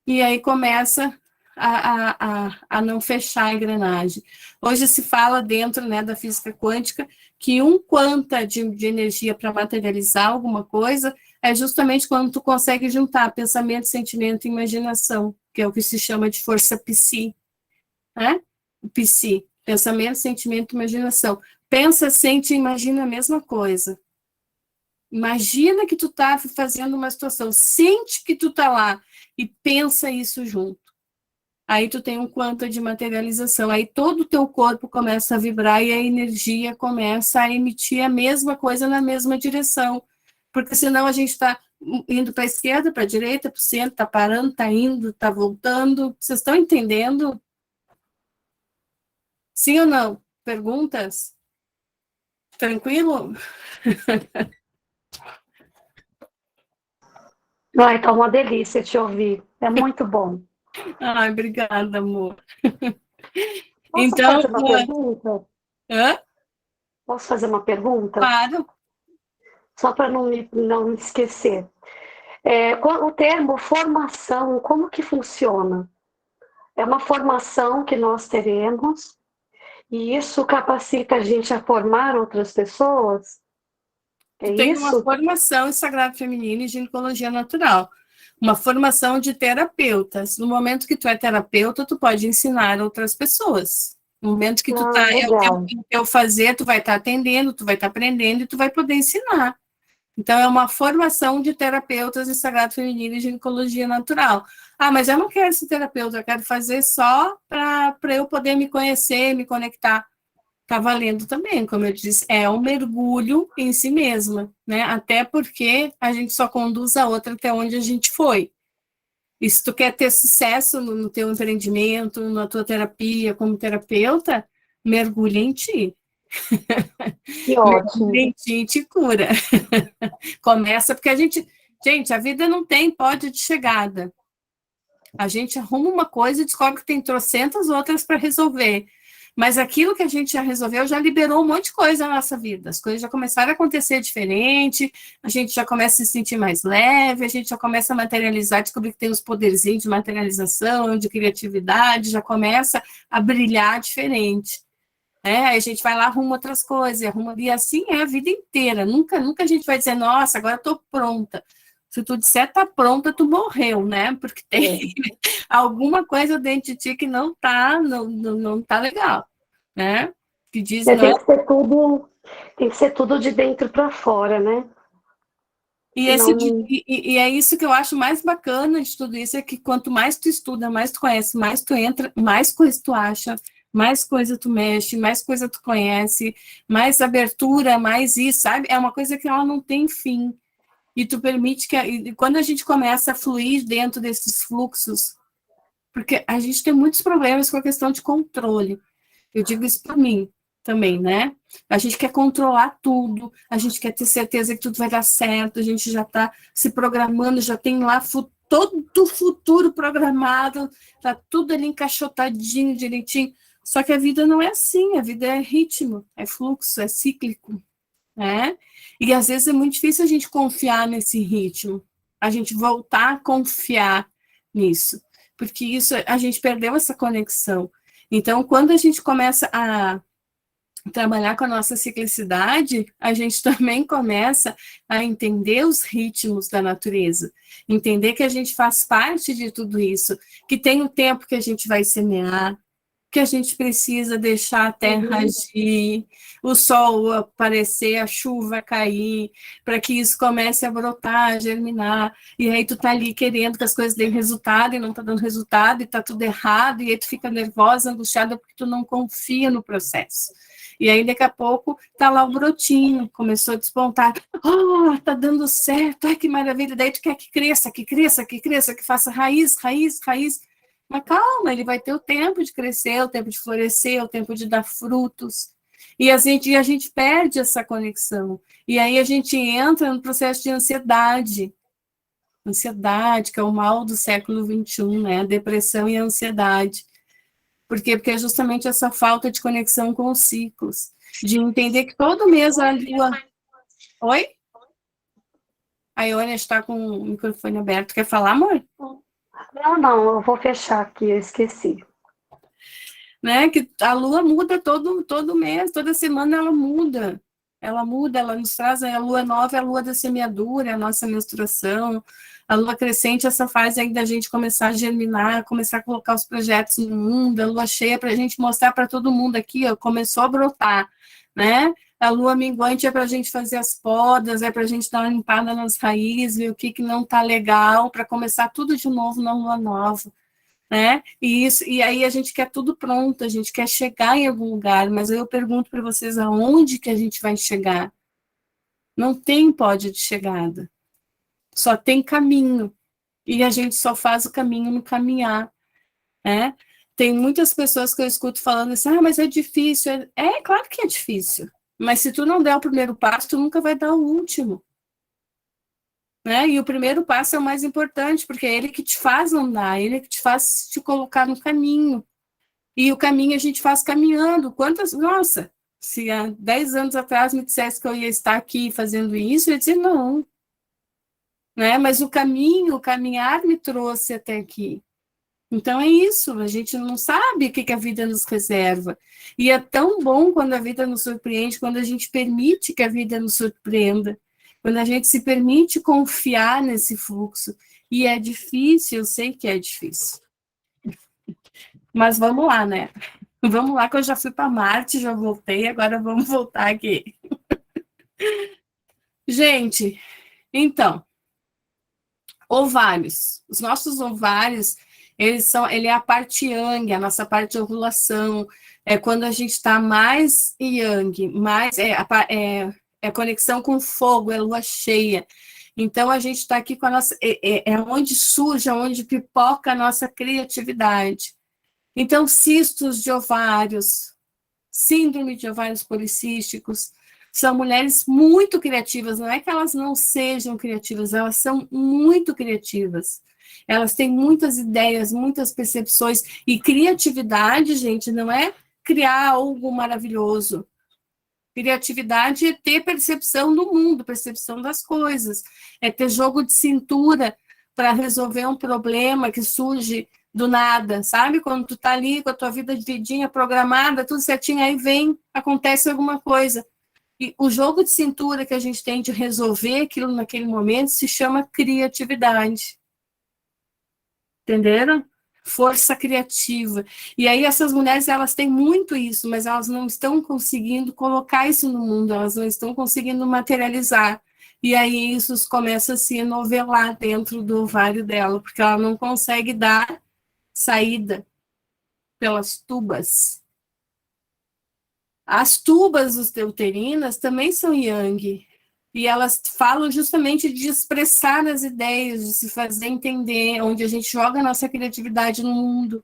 E aí começa a não fechar a engrenagem. Hoje se fala dentro, né, da física quântica que um quanta de energia para materializar alguma coisa é justamente quando tu consegue juntar pensamento, sentimento e imaginação, que é o que se chama de força psi, né? O psi, pensamento, sentimento e imaginação. Pensa, sente e imagina a mesma coisa. Imagina que tu tá fazendo uma situação, sente que tu tá lá e pensa isso junto. Aí tu tem um quanto de materialização, aí todo o teu corpo começa a vibrar e a energia começa a emitir a mesma coisa na mesma direção, porque senão a gente está indo para a esquerda, para a direita, para o centro, está parando, está indo, está voltando. Vocês estão entendendo? Sim ou não? Perguntas? Tranquilo? Ai, tá uma delícia te ouvir. É muito bom. Ai, obrigada, amor. Posso Então, fazer uma pergunta? hã? Posso fazer uma pergunta? Claro. Só para não me esquecer. O termo formação, como que funciona? É uma formação que nós teremos e isso capacita a gente a formar outras pessoas? É Tu tem uma isso? formação em Sagrado Feminino e Ginecologia Natural, uma formação de terapeutas. No momento que tu é terapeuta, tu pode ensinar outras pessoas. No momento que tu Ah, tá, é legal. o teu fazer, tu vai estar atendendo, tu vai estar aprendendo e tu vai poder ensinar. Então, é uma formação de terapeutas em Sagrado Feminino e Ginecologia Natural. Ah, mas eu não quero ser terapeuta, eu quero fazer só para eu poder me conhecer, me conectar. Está valendo também, como eu disse, é um mergulho em si mesma, né? Até porque a gente só conduz a outra até onde a gente foi. E se tu quer ter sucesso no teu empreendimento, na tua terapia como terapeuta, mergulha em ti. Que Mergulha ótimo. em ti e te cura. Começa, porque gente, a vida não tem pódio de chegada. A gente arruma uma coisa e descobre que tem trocentas outras para resolver. Mas aquilo que a gente já resolveu já liberou um monte de coisa na nossa vida. As coisas já começaram a acontecer diferente, a gente já começa a se sentir mais leve, a gente já começa a materializar, descobrir que tem os poderzinhos de materialização, de criatividade, já começa a brilhar diferente. Aí a gente vai lá, arruma outras coisas, e assim é a vida inteira. Nunca, nunca a gente vai dizer, nossa, agora estou pronta. Se tu disser tá pronta, tu morreu, né? Porque tem alguma coisa dentro de ti que não tá legal, né? Que diz, não. Tem que ser tudo de dentro para fora, né? E, Senão não. e é isso que eu acho mais bacana de tudo isso, é que quanto mais tu estuda, mais tu conhece, mais tu entra, mais coisa tu acha, mais coisa tu mexe, mais coisa tu conhece, mais abertura, mais isso, sabe? É uma coisa que ela não tem fim. E tu permite que, e quando a gente começa a fluir dentro desses fluxos, porque a gente tem muitos problemas com a questão de controle. Eu digo isso por mim também, né? A gente quer controlar tudo, a gente quer ter certeza que tudo vai dar certo, a gente já está se programando, já tem lá todo o futuro programado, tá tudo ali encaixotadinho, direitinho. Só que a vida não é assim, a vida é ritmo, é fluxo, é cíclico, né? E às vezes é muito difícil a gente confiar nesse ritmo, a gente voltar a confiar nisso, porque isso a gente perdeu essa conexão. Então, quando a gente começa a trabalhar com a nossa ciclicidade, a gente também começa a entender os ritmos da natureza, entender que a gente faz parte de tudo isso, que tem o tempo que a gente vai semear, que a gente precisa deixar a terra agir, o sol aparecer, a chuva cair, para que isso comece a brotar, a germinar, e aí tu tá ali querendo que as coisas deem resultado e não tá dando resultado, e tá tudo errado, e aí tu fica nervosa, angustiada, porque tu não confia no processo. E aí, daqui a pouco, tá lá o brotinho, começou a despontar. Oh, tá dando certo, ai, que maravilha. Daí tu quer que cresça, que cresça, que cresça, que faça raiz, raiz, raiz. Mas calma, ele vai ter o tempo de crescer, o tempo de florescer, o tempo de dar frutos. E a gente perde essa conexão. E aí a gente entra no processo de ansiedade. Ansiedade, que é o mal do século XXI, né? A depressão e a ansiedade. Por quê? Porque é justamente essa falta de conexão com os ciclos. De entender que todo mês a Lua... Oi? A Iônia está com o microfone aberto. Quer falar, amor? Não, eu vou fechar aqui, eu esqueci. Né? Que a Lua muda todo mês, toda semana ela muda. Ela muda, ela nos traz a Lua nova, é a Lua da semeadura, a nossa menstruação. A Lua crescente, essa fase aí da gente começar a germinar, começar a colocar os projetos no mundo, a Lua cheia para a gente mostrar para todo mundo aqui, ó, começou a brotar, né? A Lua minguante é para a gente fazer as podas, é para a gente dar uma limpada nas raízes, ver o que não está legal, para começar tudo de novo na Lua nova. Né? E aí a gente quer tudo pronto, a gente quer chegar em algum lugar, mas eu pergunto para vocês aonde que a gente vai chegar? Não tem pódio de chegada, só tem caminho, e a gente só faz o caminho no caminhar, né? Tem muitas pessoas que eu escuto falando assim, mas é difícil. É claro que é difícil, mas se tu não der o primeiro passo, tu nunca vai dar o último. Né? E o primeiro passo é o mais importante, porque é ele que te faz andar, ele que te faz te colocar no caminho. E o caminho a gente faz caminhando. Nossa, se há 10 anos atrás me dissesse que eu ia estar aqui fazendo isso, eu ia dizer não. Né? Mas o caminhar me trouxe até aqui. Então é isso, a gente não sabe o que a vida nos reserva. E é tão bom quando a vida nos surpreende, quando a gente permite que a vida nos surpreenda. Quando a gente se permite confiar nesse fluxo. E é difícil, eu sei que é difícil. Mas vamos lá, né? Vamos lá, que eu já fui para Marte, já voltei, agora vamos voltar aqui. Gente, então, ovários. Os nossos ovários, ele é a parte yang, a nossa parte de ovulação. É quando a gente está mais yang, mais é conexão com fogo, é lua cheia. Então, a gente está aqui com a nossa... É onde surge, onde pipoca a nossa criatividade. Então, cistos de ovários, síndrome de ovários policísticos, são mulheres muito criativas. Não é que elas não sejam criativas, elas são muito criativas. Elas têm muitas ideias, muitas percepções. E criatividade, gente, não é criar algo maravilhoso. Criatividade é ter percepção do mundo, percepção das coisas, é ter jogo de cintura para resolver um problema que surge do nada, sabe? Quando tu tá ali com a tua vida dividinha, programada, tudo certinho, aí acontece alguma coisa. E o jogo de cintura que a gente tem de resolver aquilo naquele momento se chama criatividade. Entenderam? Força criativa. E aí essas mulheres, elas têm muito isso, mas elas não estão conseguindo colocar isso no mundo, elas não estão conseguindo materializar. E aí isso começa a se enovelar dentro do ovário dela, porque ela não consegue dar saída pelas tubas. As tubas uterinas também são yang, e elas falam justamente de expressar as ideias, de se fazer entender, onde a gente joga a nossa criatividade no mundo,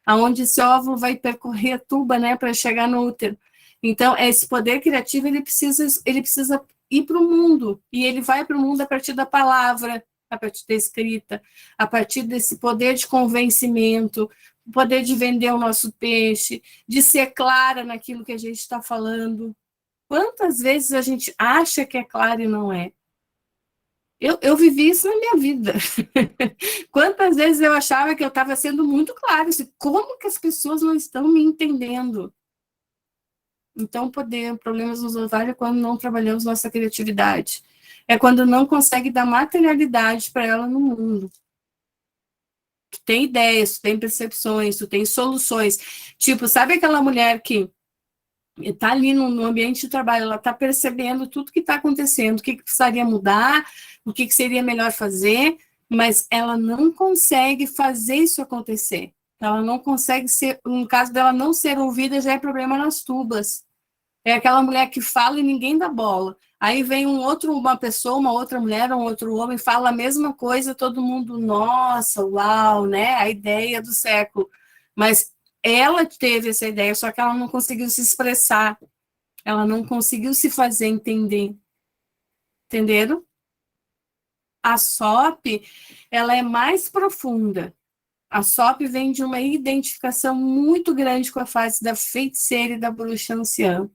aonde esse óvulo vai percorrer a tuba, né, para chegar no útero. Então, esse poder criativo, ele precisa ir para o mundo, e ele vai para o mundo a partir da palavra, a partir da escrita, a partir desse poder de convencimento, o poder de vender o nosso peixe, de ser clara naquilo que a gente está falando. Quantas vezes a gente acha que é claro e não é? Eu vivi isso na minha vida. Quantas vezes eu achava que eu estava sendo muito claro. Como que as pessoas não estão me entendendo? Então, problemas nos ovários é quando não trabalhamos nossa criatividade. É quando não consegue dar materialidade para ela no mundo. Tu tem ideias, tu tem percepções, tu tem soluções. Tipo, sabe aquela mulher que está ali no ambiente de trabalho, ela está percebendo tudo que está acontecendo, o que precisaria mudar, o que seria melhor fazer, mas ela não consegue fazer isso acontecer. Ela não consegue ser, no caso dela não ser ouvida, já é problema nas tubas. É aquela mulher que fala e ninguém dá bola. Aí vem uma pessoa, uma outra mulher, um outro homem, fala a mesma coisa, todo mundo, nossa, uau, né? A ideia do século. Mas ela teve essa ideia, só que ela não conseguiu se expressar. ela não conseguiu se fazer entender. Entenderam? A SOP, ela é mais profunda. A SOP vem de uma identificação muito grande com a fase da feiticeira e da bruxa anciã.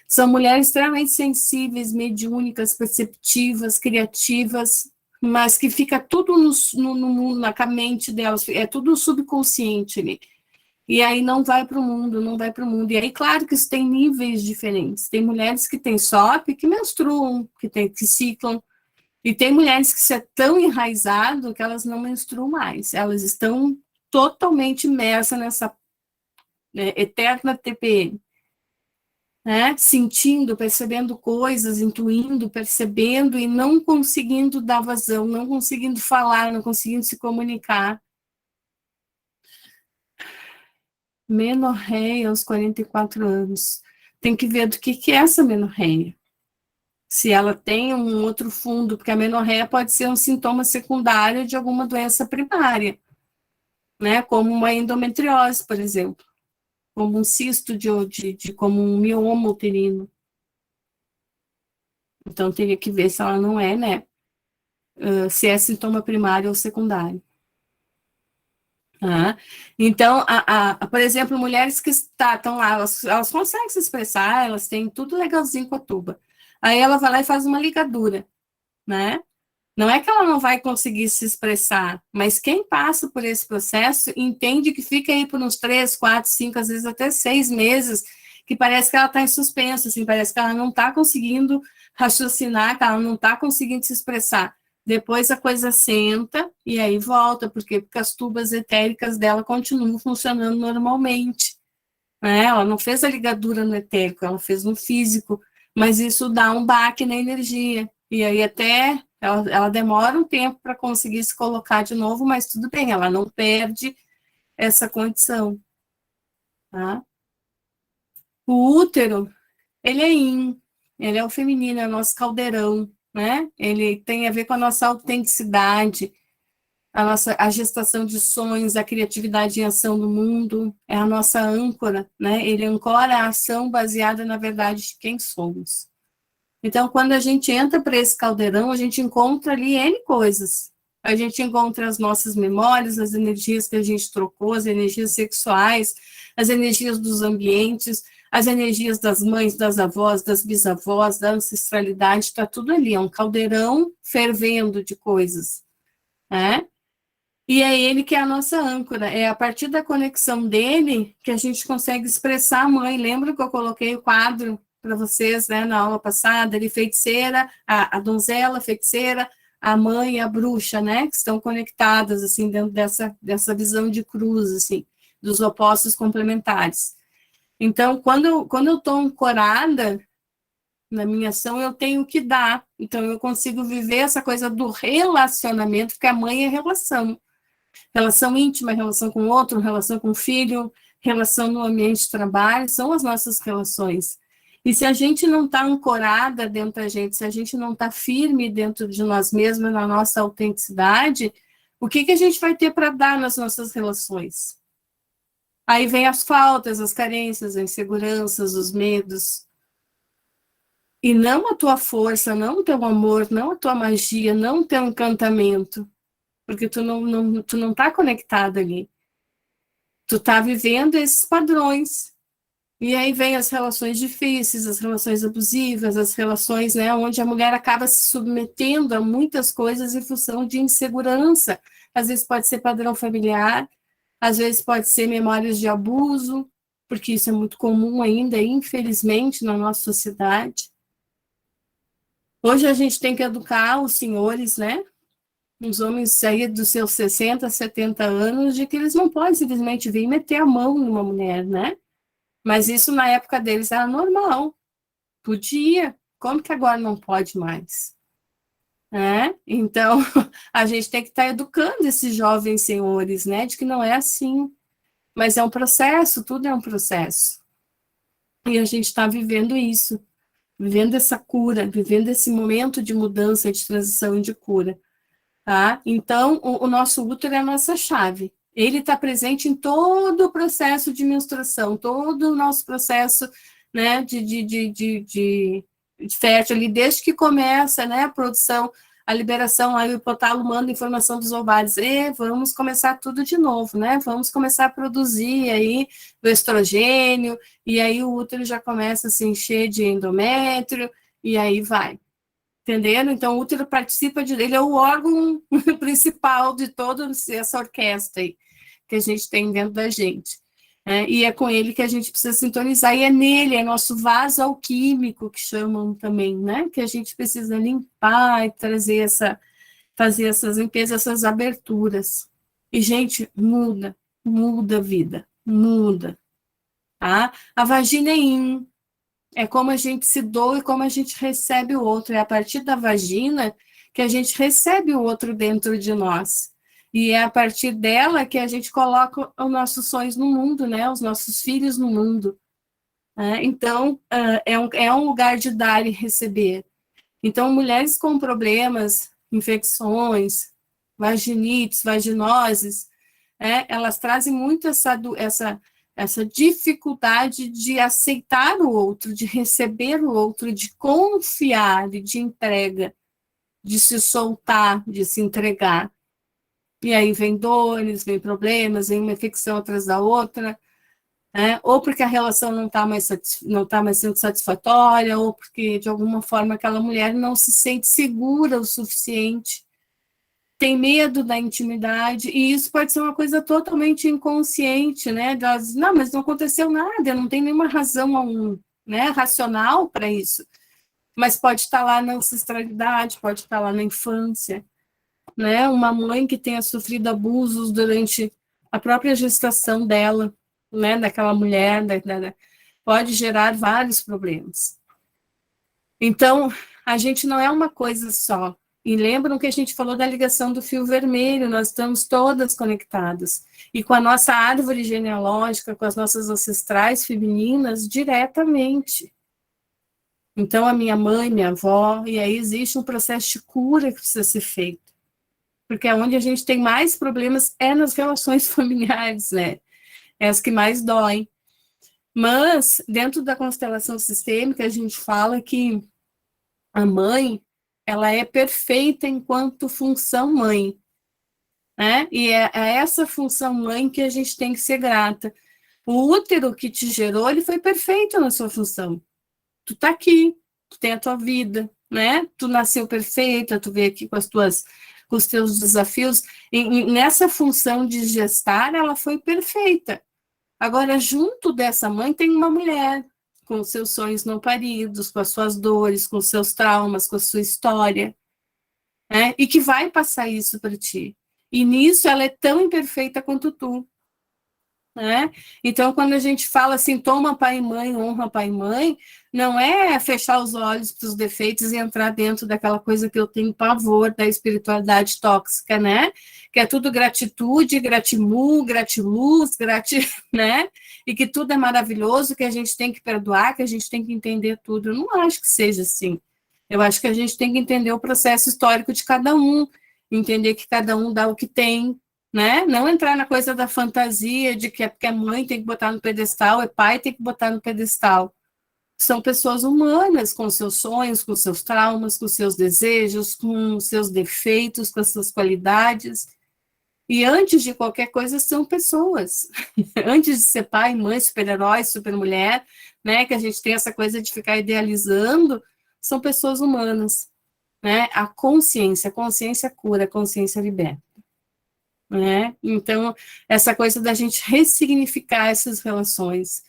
São mulheres extremamente sensíveis, mediúnicas, perceptivas, criativas, mas que fica tudo na mente delas, é tudo subconsciente ali. E aí não vai para o mundo, não vai para o mundo. E aí, claro que isso tem níveis diferentes. Tem mulheres que têm SOP, que menstruam, que ciclam, e tem mulheres que se é tão enraizado que elas não menstruam mais. Elas estão totalmente imersas nessa eterna TPM. Né? Sentindo, percebendo coisas, intuindo, percebendo e não conseguindo dar vazão, não conseguindo falar, não conseguindo se comunicar. Menorreia aos 44 anos. Tem que ver do que é essa menorreia. Se ela tem um outro fundo, porque a menorreia pode ser um sintoma secundário de alguma doença primária, né? Como uma endometriose, por exemplo, como um cisto como um mioma uterino. Então, teria que ver se ela não é, né? Se é sintoma primário ou secundário. Então, por exemplo, mulheres que estão lá, elas conseguem se expressar, elas têm tudo legalzinho com a tuba. Aí ela vai lá e faz uma ligadura, né? Não é que ela não vai conseguir se expressar, mas quem passa por esse processo entende que fica aí por uns 3, 4, 5, às vezes até 6 meses, que parece que ela está em suspenso, assim, parece que ela não está conseguindo raciocinar, que ela não está conseguindo se expressar. Depois a coisa senta e aí volta, porque as tubas etéricas dela continuam funcionando normalmente. Né? Ela não fez a ligadura no etérico, ela fez no físico, mas isso dá um baque na energia. E aí até ela demora um tempo para conseguir se colocar de novo, mas tudo bem, ela não perde essa condição. Tá? O útero, ele é yin, ele é o feminino, é o nosso caldeirão, né? Ele tem a ver com a nossa autenticidade, a gestação de sonhos, a criatividade em ação no mundo, é a nossa âncora, né? Ele ancora a ação baseada na verdade de quem somos. Então, quando a gente entra para esse caldeirão, a gente encontra ali N coisas. A gente encontra as nossas memórias, as energias que a gente trocou, as energias sexuais, as energias dos ambientes, as energias das mães, das avós, das bisavós, da ancestralidade, está tudo ali, é um caldeirão fervendo de coisas, né? E é ele que é a nossa âncora, é a partir da conexão dele que a gente consegue expressar a mãe. Lembra que eu coloquei o quadro para vocês, né, na aula passada, ele feiticeira, a donzela feiticeira, a mãe e a bruxa, né, que estão conectadas, assim, dentro dessa visão de cruz, assim, dos opostos complementares. Então, quando eu estou ancorada na minha ação, eu tenho que dar, então eu consigo viver essa coisa do relacionamento, porque a mãe é relação íntima, relação com o outro, relação com o filho, relação no ambiente de trabalho, são as nossas relações. E se a gente não está ancorada dentro da gente, se a gente não está firme dentro de nós mesmos, na nossa autenticidade, o que a gente vai ter para dar nas nossas relações? Aí vem as faltas, as carências, as inseguranças, os medos. E não a tua força, não o teu amor, não a tua magia, não o teu encantamento. Porque tu não tá conectado ali. Tu tá vivendo esses padrões. E aí vem as relações difíceis, as relações abusivas, as relações, né, onde a mulher acaba se submetendo a muitas coisas em função de insegurança. Às vezes pode ser padrão familiar, às vezes pode ser memórias de abuso, porque isso é muito comum ainda, infelizmente, na nossa sociedade. Hoje a gente tem que educar os senhores, né, os homens aí dos seus 60, 70 anos, de que eles não podem simplesmente vir e meter a mão numa mulher, né? Mas isso na época deles era normal. Podia. Como que agora não pode mais? Então, a gente tem que estar educando esses jovens senhores, né? De que não é assim. Mas é um processo, tudo é um processo. E a gente está vivendo isso. Vivendo essa cura, vivendo esse momento de mudança, de transição e de cura. Tá? Então, o nosso útero é a nossa chave. Ele está presente em todo o processo de menstruação, todo o nosso processo, né, de fértil ali, desde que começa, né, a produção, a liberação, aí o hipotálamo manda informação dos ovários, e vamos começar tudo de novo, né, vamos começar a produzir aí o estrogênio, e aí o útero já começa a se encher de endométrio, e aí vai, entendendo? Então o útero participa, ele é o órgão principal de toda essa orquestra aí, que a gente tem dentro da gente. E é com ele que a gente precisa sintonizar, e é nele, é nosso vaso alquímico, que chamam também, né? Que a gente precisa limpar e fazer essas limpezas, essas aberturas. E, gente, muda a vida, muda. Tá? A vagina é como a gente se doa e como a gente recebe o outro. É a partir da vagina que a gente recebe o outro dentro de nós. E é a partir dela que a gente coloca os nossos sonhos no mundo, né? Os nossos filhos no mundo. Então, é um lugar de dar e receber. Então, mulheres com problemas, infecções, vaginites, vaginoses, elas trazem muito essa dificuldade de aceitar o outro, de receber o outro, de confiar, de entrega, de se soltar, de se entregar. E aí vem dores, vem problemas, vem uma infecção atrás da outra, ou porque a relação não está mais sendo satisfatória, ou porque, de alguma forma, aquela mulher não se sente segura o suficiente, tem medo da intimidade, e isso pode ser uma coisa totalmente inconsciente, né? Não, mas não aconteceu nada, não tem nenhuma razão, né, racional para isso. Mas pode estar lá na ancestralidade, pode estar lá na infância, né? Uma mãe que tenha sofrido abusos durante a própria gestação dela, né? Daquela mulher, pode gerar vários problemas. Então, a gente não é uma coisa só. E lembram que a gente falou da ligação do fio vermelho, nós estamos todas conectadas. E com a nossa árvore genealógica, com as nossas ancestrais femininas, diretamente. Então, a minha mãe, minha avó, e aí existe um processo de cura que precisa ser feito. Porque onde a gente tem mais problemas é nas relações familiares, né? É as que mais doem. Mas, dentro da constelação sistêmica, a gente fala que a mãe, ela é perfeita enquanto função mãe, né? E é essa função mãe que a gente tem que ser grata. O útero que te gerou, ele foi perfeito na sua função. Tu tá aqui, tu tem a tua vida, né? Tu nasceu perfeita, tu veio aqui com os teus desafios. E nessa função de gestar, ela foi perfeita. Agora, junto dessa mãe, tem uma mulher com os seus sonhos não paridos, com as suas dores, com os seus traumas, com a sua história, né? E que vai passar isso para ti. E nisso ela é tão imperfeita quanto tu, né? Então, quando a gente fala assim, toma pai e mãe, honra pai e mãe, não é fechar os olhos para os defeitos e entrar dentro daquela coisa que eu tenho pavor da espiritualidade tóxica, né? Que é tudo gratitude, gratiluz, né? E que tudo é maravilhoso, que a gente tem que perdoar, que a gente tem que entender tudo. Eu não acho que seja assim. Eu acho que a gente tem que entender o processo histórico de cada um, entender que cada um dá o que tem, né? Não entrar na coisa da fantasia de que é porque a mãe tem que botar no pedestal, é pai tem que botar no pedestal. São pessoas humanas, com seus sonhos, com seus traumas, com seus desejos, com seus defeitos, com as suas qualidades. E antes de qualquer coisa, são pessoas. Antes de ser pai, mãe, super-herói, super-mulher, né? Que a gente tem essa coisa de ficar idealizando, são pessoas humanas, né? A consciência cura, a consciência liberta. Né? Então, essa coisa da gente ressignificar essas relações,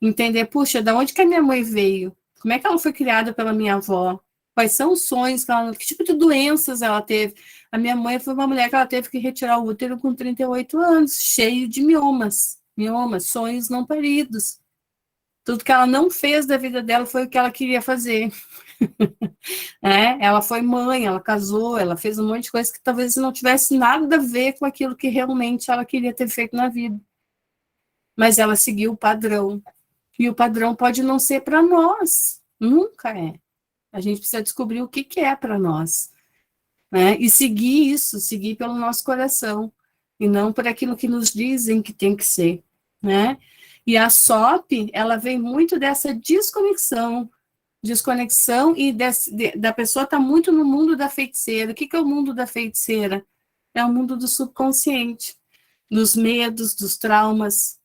entender, puxa, da onde que a minha mãe veio? Como é que ela foi criada pela minha avó? Quais são os sonhos que tipo de doenças ela teve? A minha mãe foi uma mulher que ela teve que retirar o útero com 38 anos, cheio de miomas, sonhos não paridos. Tudo que ela não fez da vida dela foi o que ela queria fazer. Ela foi mãe, ela casou, ela fez um monte de coisa que talvez não tivesse nada a ver com aquilo que realmente ela queria ter feito na vida. Mas ela seguiu o padrão. E o padrão pode não ser para nós. Nunca é. A gente precisa descobrir o que é para nós. Né? E seguir isso, seguir pelo nosso coração. E não por aquilo que nos dizem que tem que ser. Né? E a SOP, ela vem muito dessa desconexão e da pessoa estar muito no mundo da feiticeira. O que é o mundo da feiticeira? É o mundo do subconsciente, dos medos, dos traumas,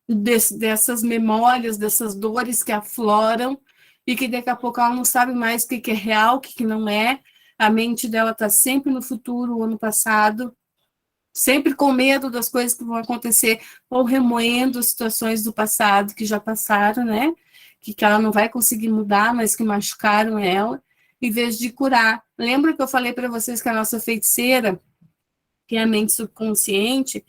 dessas memórias, dessas dores que afloram e que daqui a pouco ela não sabe mais o que é real, o que não é. A mente dela está sempre no futuro ou no passado, sempre com medo das coisas que vão acontecer, ou remoendo situações do passado que já passaram, né? Que ela não vai conseguir mudar, mas que machucaram ela, em vez de curar. Lembra que eu falei para vocês que a nossa feiticeira, que é a mente subconsciente,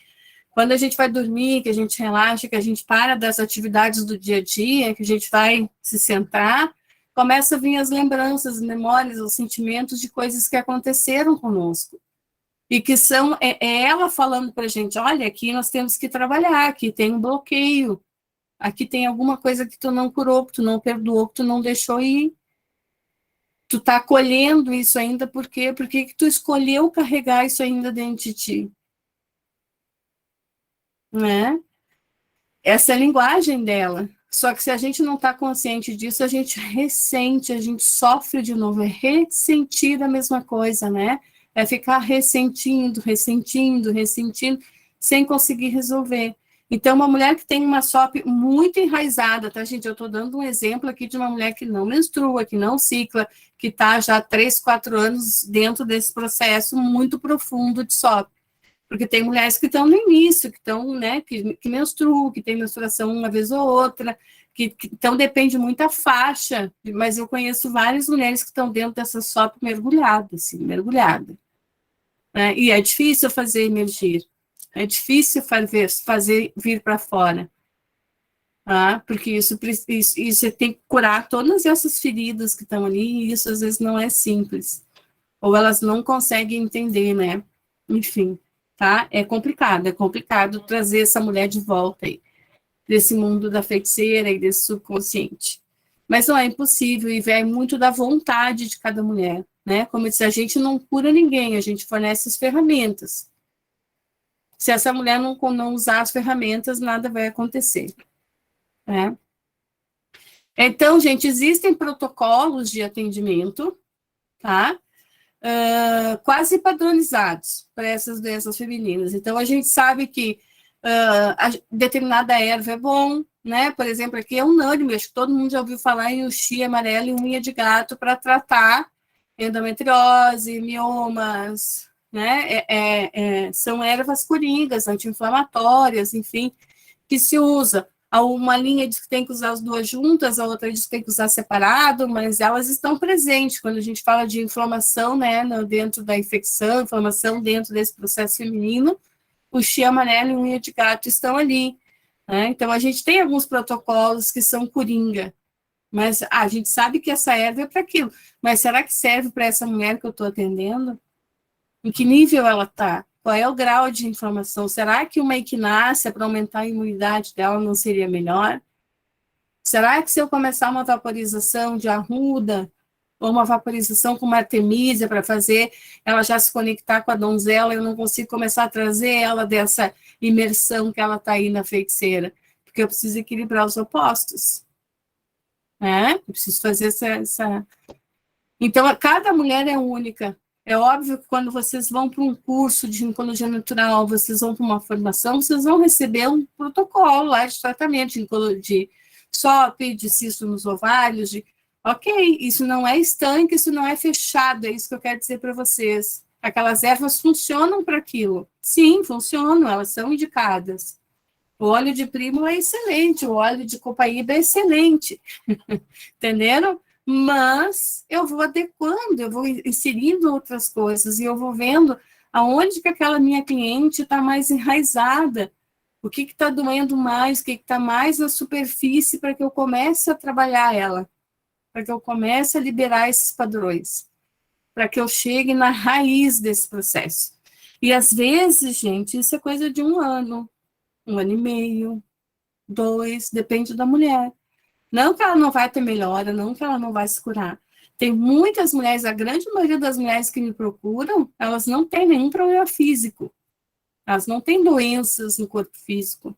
quando a gente vai dormir, que a gente relaxa, que a gente para das atividades do dia a dia, que a gente vai se centrar, começa a vir as lembranças, memórias, os sentimentos de coisas que aconteceram conosco. E que são ela falando para a gente, olha, aqui nós temos que trabalhar, aqui tem um bloqueio, aqui tem alguma coisa que tu não curou, que tu não perdoou, que tu não deixou ir. Tu está acolhendo isso ainda, por quê? Porque que tu escolheu carregar isso ainda dentro de ti. Né? Essa é a linguagem dela. Só que se a gente não está consciente disso, a gente ressente, a gente sofre de novo, é ressentir a mesma coisa, né? É ficar ressentindo, sem conseguir resolver. Então, uma mulher que tem uma SOP muito enraizada, tá, gente? Eu estou dando um exemplo aqui de uma mulher que não menstrua, que não cicla, que está já há 3, 4 anos dentro desse processo muito profundo de SOP. Porque tem mulheres que estão no início, que estão, né, que menstruam, que tem menstruação uma vez ou outra, então depende muito da faixa, mas eu conheço várias mulheres que estão dentro dessa SOP mergulhada, assim, mergulhada. Né? E é difícil fazer emergir, é difícil fazer vir para fora, tá? Porque isso tem que curar todas essas feridas que estão ali, e isso às vezes não é simples, ou elas não conseguem entender, né? Enfim. Tá? É complicado trazer essa mulher de volta aí, desse mundo da feiticeira e desse subconsciente. Mas não é impossível, e vem muito da vontade de cada mulher, né? Como eu disse, a gente não cura ninguém, a gente fornece as ferramentas. Se essa mulher não usar as ferramentas, nada vai acontecer, né? Então, gente, existem protocolos de atendimento, tá? Quase padronizados para essas doenças femininas. Então, a gente sabe que determinada erva é bom, né? Por exemplo, aqui é unânime, acho que todo mundo já ouviu falar em uxi amarelo e unha de gato para tratar endometriose, miomas, né? São ervas coringas, anti-inflamatórias, enfim, que se usa. Uma linha diz que tem que usar as duas juntas, a outra diz que tem que usar separado, mas elas estão presentes quando a gente fala de inflamação, né, dentro da infecção, inflamação dentro desse processo feminino, o chia amarelo e a unha de gato estão ali. Né? Então, a gente tem alguns protocolos que são coringa, mas a gente sabe que essa erva é para aquilo. Mas será que serve para essa mulher que eu estou atendendo? Em que nível ela está? Qual é o grau de inflamação? Será que uma equinácea para aumentar a imunidade dela não seria melhor? Será que se eu começar uma vaporização de arruda, ou uma vaporização com uma artemisia para fazer ela já se conectar com a donzela, eu não consigo começar a trazer ela dessa imersão que ela está aí na feiticeira? Porque eu preciso equilibrar os opostos. Né? Eu preciso fazer essa... Então, cada mulher é única. É óbvio que quando vocês vão para um curso de ginecologia natural, vocês vão para uma formação, vocês vão receber um protocolo lá de tratamento de SOP, de cisto nos ovários, ok, isso não é estanque, isso não é fechado, é isso que eu quero dizer para vocês. Aquelas ervas funcionam para aquilo. Sim, funcionam, elas são indicadas. O óleo de primo é excelente, o óleo de copaíba é excelente. Entenderam? Mas eu vou adequando, eu vou inserindo outras coisas e eu vou vendo aonde que aquela minha cliente está mais enraizada, o que está doendo mais, o que está mais na superfície para que eu comece a trabalhar ela, para que eu comece a liberar esses padrões, para que eu chegue na raiz desse processo. E às vezes, gente, isso é coisa de 1 ano e meio, 2, depende da mulher. Não que ela não vai ter melhora, não que ela não vai se curar. Tem muitas mulheres, a grande maioria das mulheres que me procuram, elas não têm nenhum problema físico. Elas não têm doenças no corpo físico.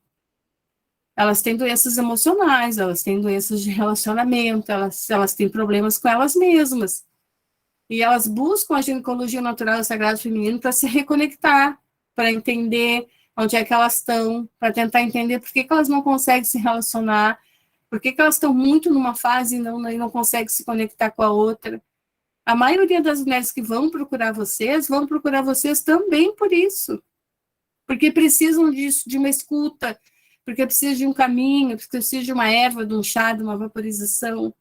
Elas têm doenças emocionais, elas têm doenças de relacionamento, elas têm problemas com elas mesmas. E elas buscam a ginecologia natural e o sagrado feminino para se reconectar, para entender onde é que elas estão, para tentar entender por que elas não conseguem se relacionar, por que elas estão muito numa fase e não conseguem se conectar com a outra. A maioria das mulheres que vão procurar vocês também por isso. Porque precisam disso, de uma escuta, porque precisam de um caminho, porque precisam de uma erva, de um chá, de uma vaporização,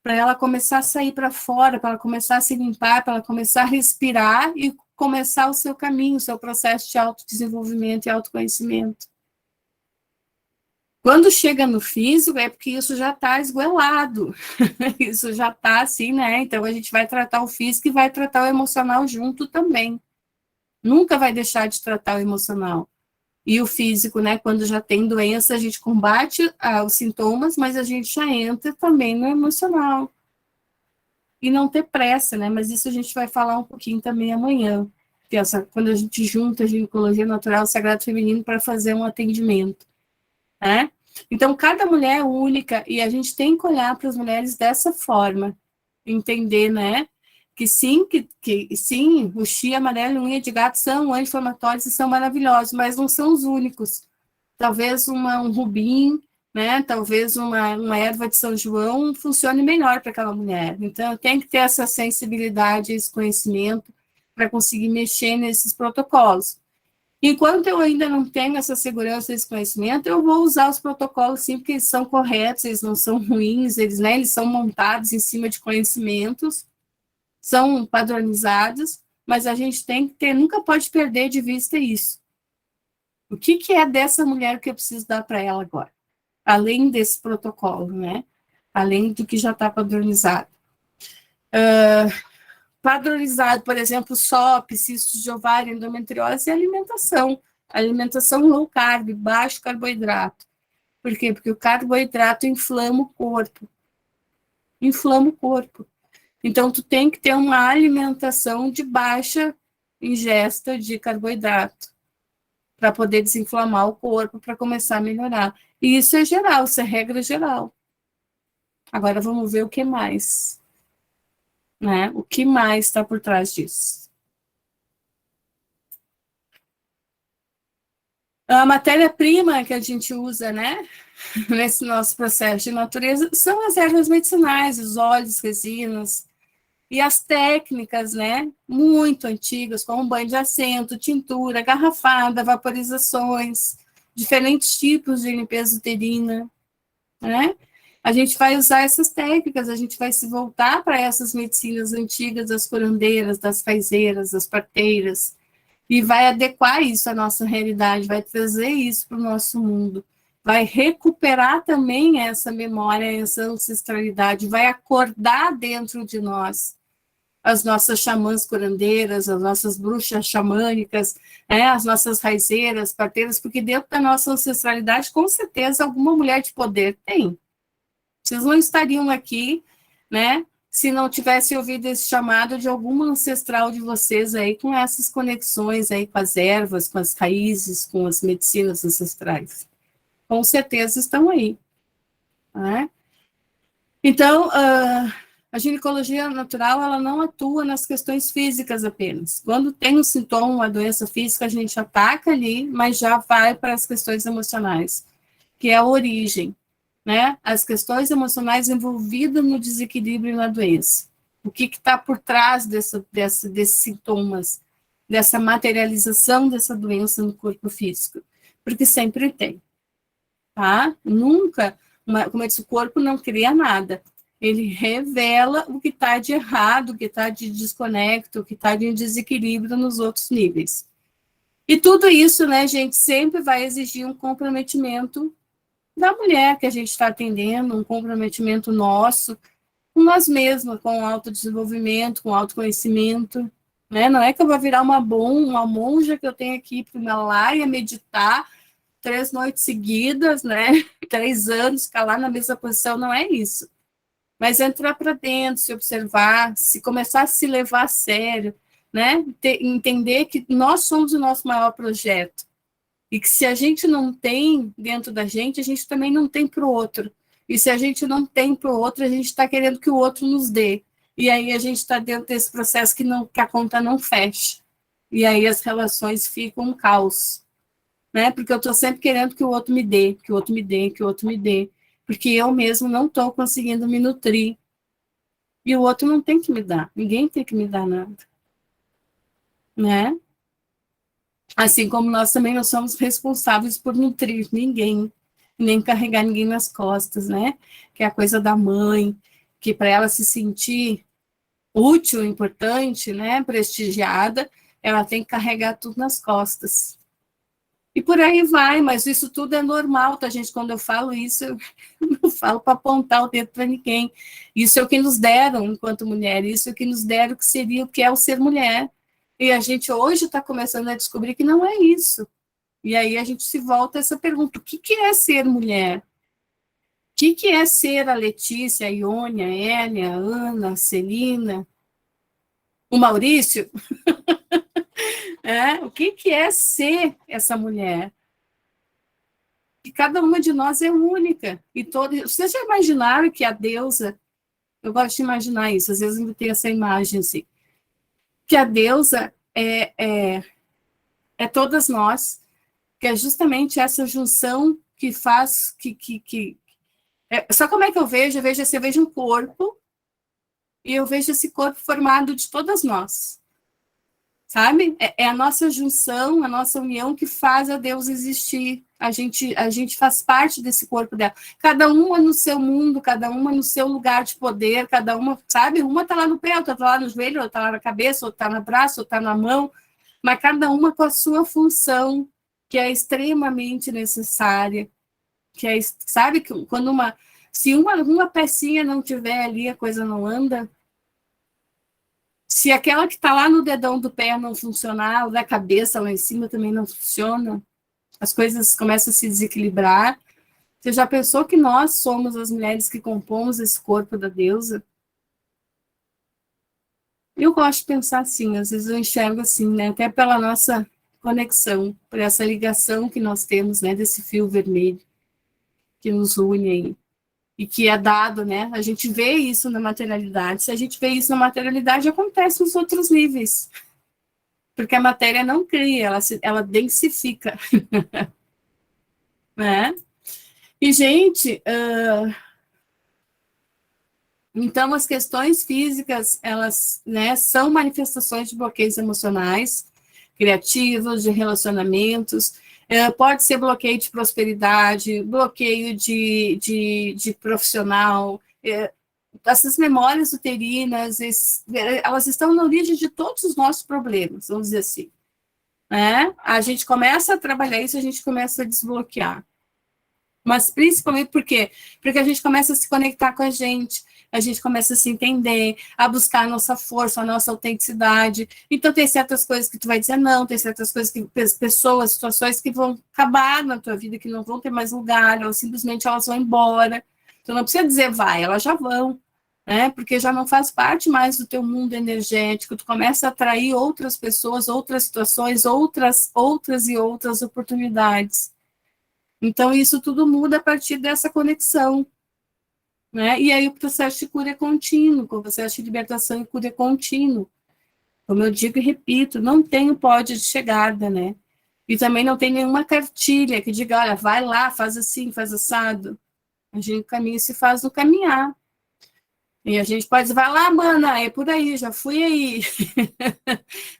para ela começar a sair para fora, para ela começar a se limpar, para ela começar a respirar e começar o seu caminho, o seu processo de autodesenvolvimento e autoconhecimento. Quando chega no físico, é porque isso já está esgoelado, isso já está assim, né? Então a gente vai tratar o físico e vai tratar o emocional junto também. Nunca vai deixar de tratar o emocional. E o físico, né? Quando já tem doença, a gente combate os sintomas, mas a gente já entra também no emocional. E não ter pressa, né? Mas isso a gente vai falar um pouquinho também amanhã. Quando a gente junta a ginecologia natural e o sagrado feminino para fazer um atendimento, né? Então, cada mulher é única e a gente tem que olhar para as mulheres dessa forma, entender, né? Que sim, sim, o chia, amarelo e unha de gato são anti-inflamatórios e são maravilhosos, mas não são os únicos. Talvez um rubim, né? Talvez uma erva de São João funcione melhor para aquela mulher. Então, tem que ter essa sensibilidade, esse conhecimento para conseguir mexer nesses protocolos. Enquanto eu ainda não tenho essa segurança, esse conhecimento, eu vou usar os protocolos sim, porque eles são corretos, eles não são ruins, eles são montados em cima de conhecimentos, são padronizados, mas a gente tem que ter, nunca pode perder de vista isso. O que é dessa mulher que eu preciso dar para ela agora? Além desse protocolo, né? Além do que já está padronizado. Padronizado, por exemplo, SOP, cistos de ovário, endometriose e alimentação. Alimentação low carb, baixo carboidrato. Por quê? Porque o carboidrato inflama o corpo. Inflama o corpo. Então, tu tem que ter uma alimentação de baixa ingesta de carboidrato para poder desinflamar o corpo, para começar a melhorar. E isso é geral, isso é regra geral. Agora vamos ver o que mais, né? O que mais está por trás disso? A matéria-prima que a gente usa, né, nesse nosso processo de natureza, são as ervas medicinais, os óleos, resinas, e as técnicas, né, muito antigas, como banho de assento, tintura, garrafada, vaporizações, diferentes tipos de limpeza uterina, né? A gente vai usar essas técnicas, a gente vai se voltar para essas medicinas antigas, das curandeiras, das faizeiras, das parteiras, e vai adequar isso à nossa realidade, vai trazer isso para o nosso mundo, vai recuperar também essa memória, essa ancestralidade, vai acordar dentro de nós as nossas xamãs curandeiras, as nossas bruxas xamânicas, as nossas raizeiras, parteiras, porque dentro da nossa ancestralidade, com certeza, alguma mulher de poder tem. Vocês não estariam aqui, né, se não tivessem ouvido esse chamado de alguma ancestral de vocês aí, com essas conexões aí com as ervas, com as raízes, com as medicinas ancestrais. Com certeza estão aí, né? Então, a ginecologia natural, ela não atua nas questões físicas apenas. Quando tem um sintoma, uma doença física, a gente ataca ali, mas já vai para as questões emocionais, que é a origem, né? As questões emocionais envolvidas no desequilíbrio e na doença. O que está por trás desses sintomas, dessa materialização dessa doença no corpo físico? Porque sempre tem, tá? Nunca, como eu disse, o corpo não cria nada. Ele revela o que está de errado, o que está de desconecto, o que está de desequilíbrio nos outros níveis. E tudo isso, né, gente, sempre vai exigir um comprometimento da mulher que a gente está atendendo, um comprometimento nosso, com nós mesmas, com o autodesenvolvimento, com o autoconhecimento, né? Não é que eu vou virar uma monja que eu tenho que ir para uma laia meditar 3 noites seguidas, né? 3 anos, ficar lá na mesma posição, não é isso. Mas entrar para dentro, se observar, se começar a se levar a sério, né? Entender que nós somos o nosso maior projeto. E que se a gente não tem dentro da gente, a gente também não tem para o outro. E se a gente não tem para o outro, a gente está querendo que o outro nos dê. E aí a gente está dentro desse processo que a conta não fecha. E aí as relações ficam um caos. Né? Porque eu estou sempre querendo que o outro me dê, que o outro me dê, que o outro me dê. Porque eu mesmo não estou conseguindo me nutrir. E o outro não tem que me dar. Ninguém tem que me dar nada. Né? Assim como nós também não somos responsáveis por nutrir ninguém, nem carregar ninguém nas costas, né? Que é a coisa da mãe, que para ela se sentir útil, importante, né? Prestigiada, ela tem que carregar tudo nas costas. E por aí vai, mas isso tudo é normal, tá, gente? Quando eu falo isso, eu não falo para apontar o dedo para ninguém. Isso é o que nos deram enquanto mulher, isso é o que nos deram que seria o que é o ser mulher. E a gente hoje está começando a descobrir que não é isso. E aí a gente se volta a essa pergunta: o que é ser mulher? O que é ser a Letícia, a Iônia, a Hélia, a Ana, a Celina, o Maurício? O que é ser essa mulher? Que cada uma de nós é única. E vocês já imaginaram que a deusa, eu gosto de imaginar isso, às vezes eu tenho essa imagem assim, que a deusa é todas nós, que é justamente essa junção que faz só como é que eu vejo? Eu vejo um corpo, e eu vejo esse corpo formado de todas nós, sabe? É a nossa junção, a nossa união que faz a Deus existir. A gente faz parte desse corpo dela. Cada uma no seu mundo, cada uma no seu lugar de poder, cada uma, sabe? Uma está lá no pé, outra está lá no joelho, outra está lá na cabeça, outra está no braço, outra está na mão, mas cada uma com a sua função, que é extremamente necessária, que é, sabe, que quando se uma pecinha não tiver ali, a coisa não anda. Se aquela que está lá no dedão do pé não funcionar, o da cabeça lá em cima também não funciona, as coisas começam a se desequilibrar. Você já pensou que nós somos as mulheres que compomos esse corpo da deusa? Eu gosto de pensar assim, às vezes eu enxergo assim, né? Até pela nossa conexão, por essa ligação que nós temos, né? Desse fio vermelho que nos une aí. E que é dado, né? A gente vê isso na materialidade. Se a gente vê isso na materialidade, acontece nos outros níveis. Porque a matéria não cria, ela densifica. Né? E, gente, então as questões físicas, elas, né, são manifestações de bloqueios emocionais, criativos, de relacionamentos. Pode ser bloqueio de prosperidade, bloqueio de profissional. Essas memórias uterinas, elas estão na origem de todos os nossos problemas, vamos dizer assim. Né? A gente começa a trabalhar isso, a gente começa a desbloquear. Mas principalmente por quê? Porque a gente começa a se conectar com a gente começa a se entender, a buscar a nossa força, a nossa autenticidade. Então, tem certas coisas que tu vai dizer não, tem certas coisas que pessoas, situações que vão acabar na tua vida, que não vão ter mais lugar, ou simplesmente elas vão embora. Tu não precisa dizer vai, elas já vão, né? Porque já não faz parte mais do teu mundo energético, tu começa a atrair outras pessoas, outras situações, outras e outras oportunidades. Então, isso tudo muda a partir dessa conexão. Né? E aí o processo de cura é contínuo, o processo de libertação e cura é contínuo. Como eu digo e repito, não tem o pódio de chegada, né? E também não tem nenhuma cartilha que diga, olha, vai lá, faz assim, faz assado. O caminho se faz no caminhar. E a gente pode dizer, vai lá, mana, é por aí, já fui aí.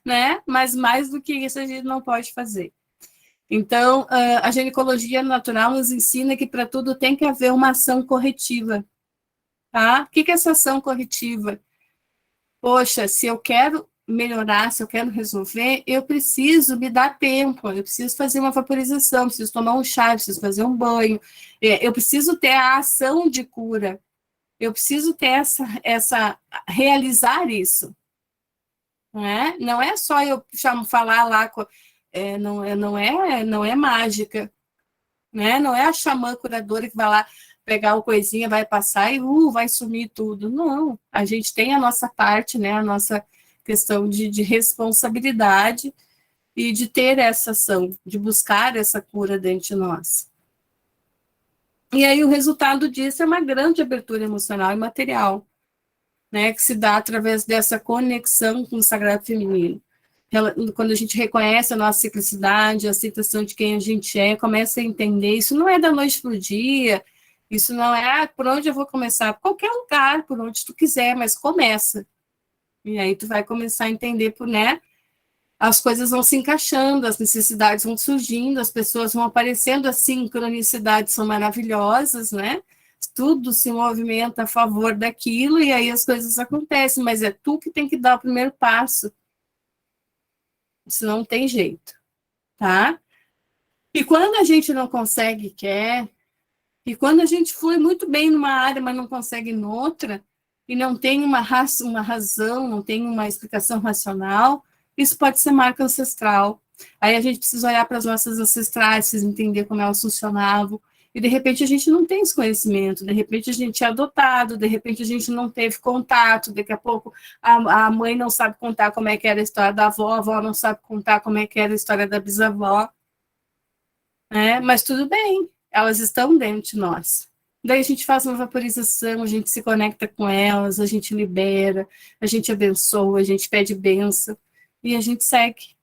Né? Mas mais do que isso a gente não pode fazer. Então, a ginecologia natural nos ensina que para tudo tem que haver uma ação corretiva. Tá? O que é essa ação corretiva? Poxa, se eu quero melhorar, se eu quero resolver, eu preciso me dar tempo, eu preciso fazer uma vaporização, preciso tomar um chá, preciso fazer um banho, eu preciso ter a ação de cura, eu preciso ter realizar isso. Né? Não é só eu falar lá, não é mágica, né? Não é a xamã curadora que vai lá pegar o coisinha, vai passar e vai sumir tudo. Não, a gente tem a nossa parte, né? A nossa questão de responsabilidade e de ter essa ação, de buscar essa cura dentro de nós. E aí o resultado disso é uma grande abertura emocional e material, né, que se dá através dessa conexão com o sagrado feminino. Quando a gente reconhece a nossa ciclicidade, a aceitação de quem a gente é, começa a entender, isso não é da noite para o dia, isso não é por onde eu vou começar, qualquer lugar, por onde tu quiser, mas começa. E aí tu vai começar a entender, né, as coisas vão se encaixando, as necessidades vão surgindo, as pessoas vão aparecendo, as sincronicidades são maravilhosas, né? Tudo se movimenta a favor daquilo, e aí as coisas acontecem, mas é tu que tem que dar o primeiro passo. Isso não tem jeito, tá? E quando a gente não consegue, quer, e quando a gente flui muito bem numa área, mas não consegue em outra, e não tem uma razão, não tem uma explicação racional, isso pode ser marca ancestral. Aí a gente precisa olhar para as nossas ancestrais, precisa entender como elas funcionavam, e de repente a gente não tem esse conhecimento, de repente a gente é adotado, de repente a gente não teve contato, daqui a pouco a mãe não sabe contar como é que era a história da avó, a avó não sabe contar como é que era a história da bisavó, né? Mas tudo bem, elas estão dentro de nós. Daí a gente faz uma vaporização, a gente se conecta com elas, a gente libera, a gente abençoa, a gente pede bênção, e a gente segue,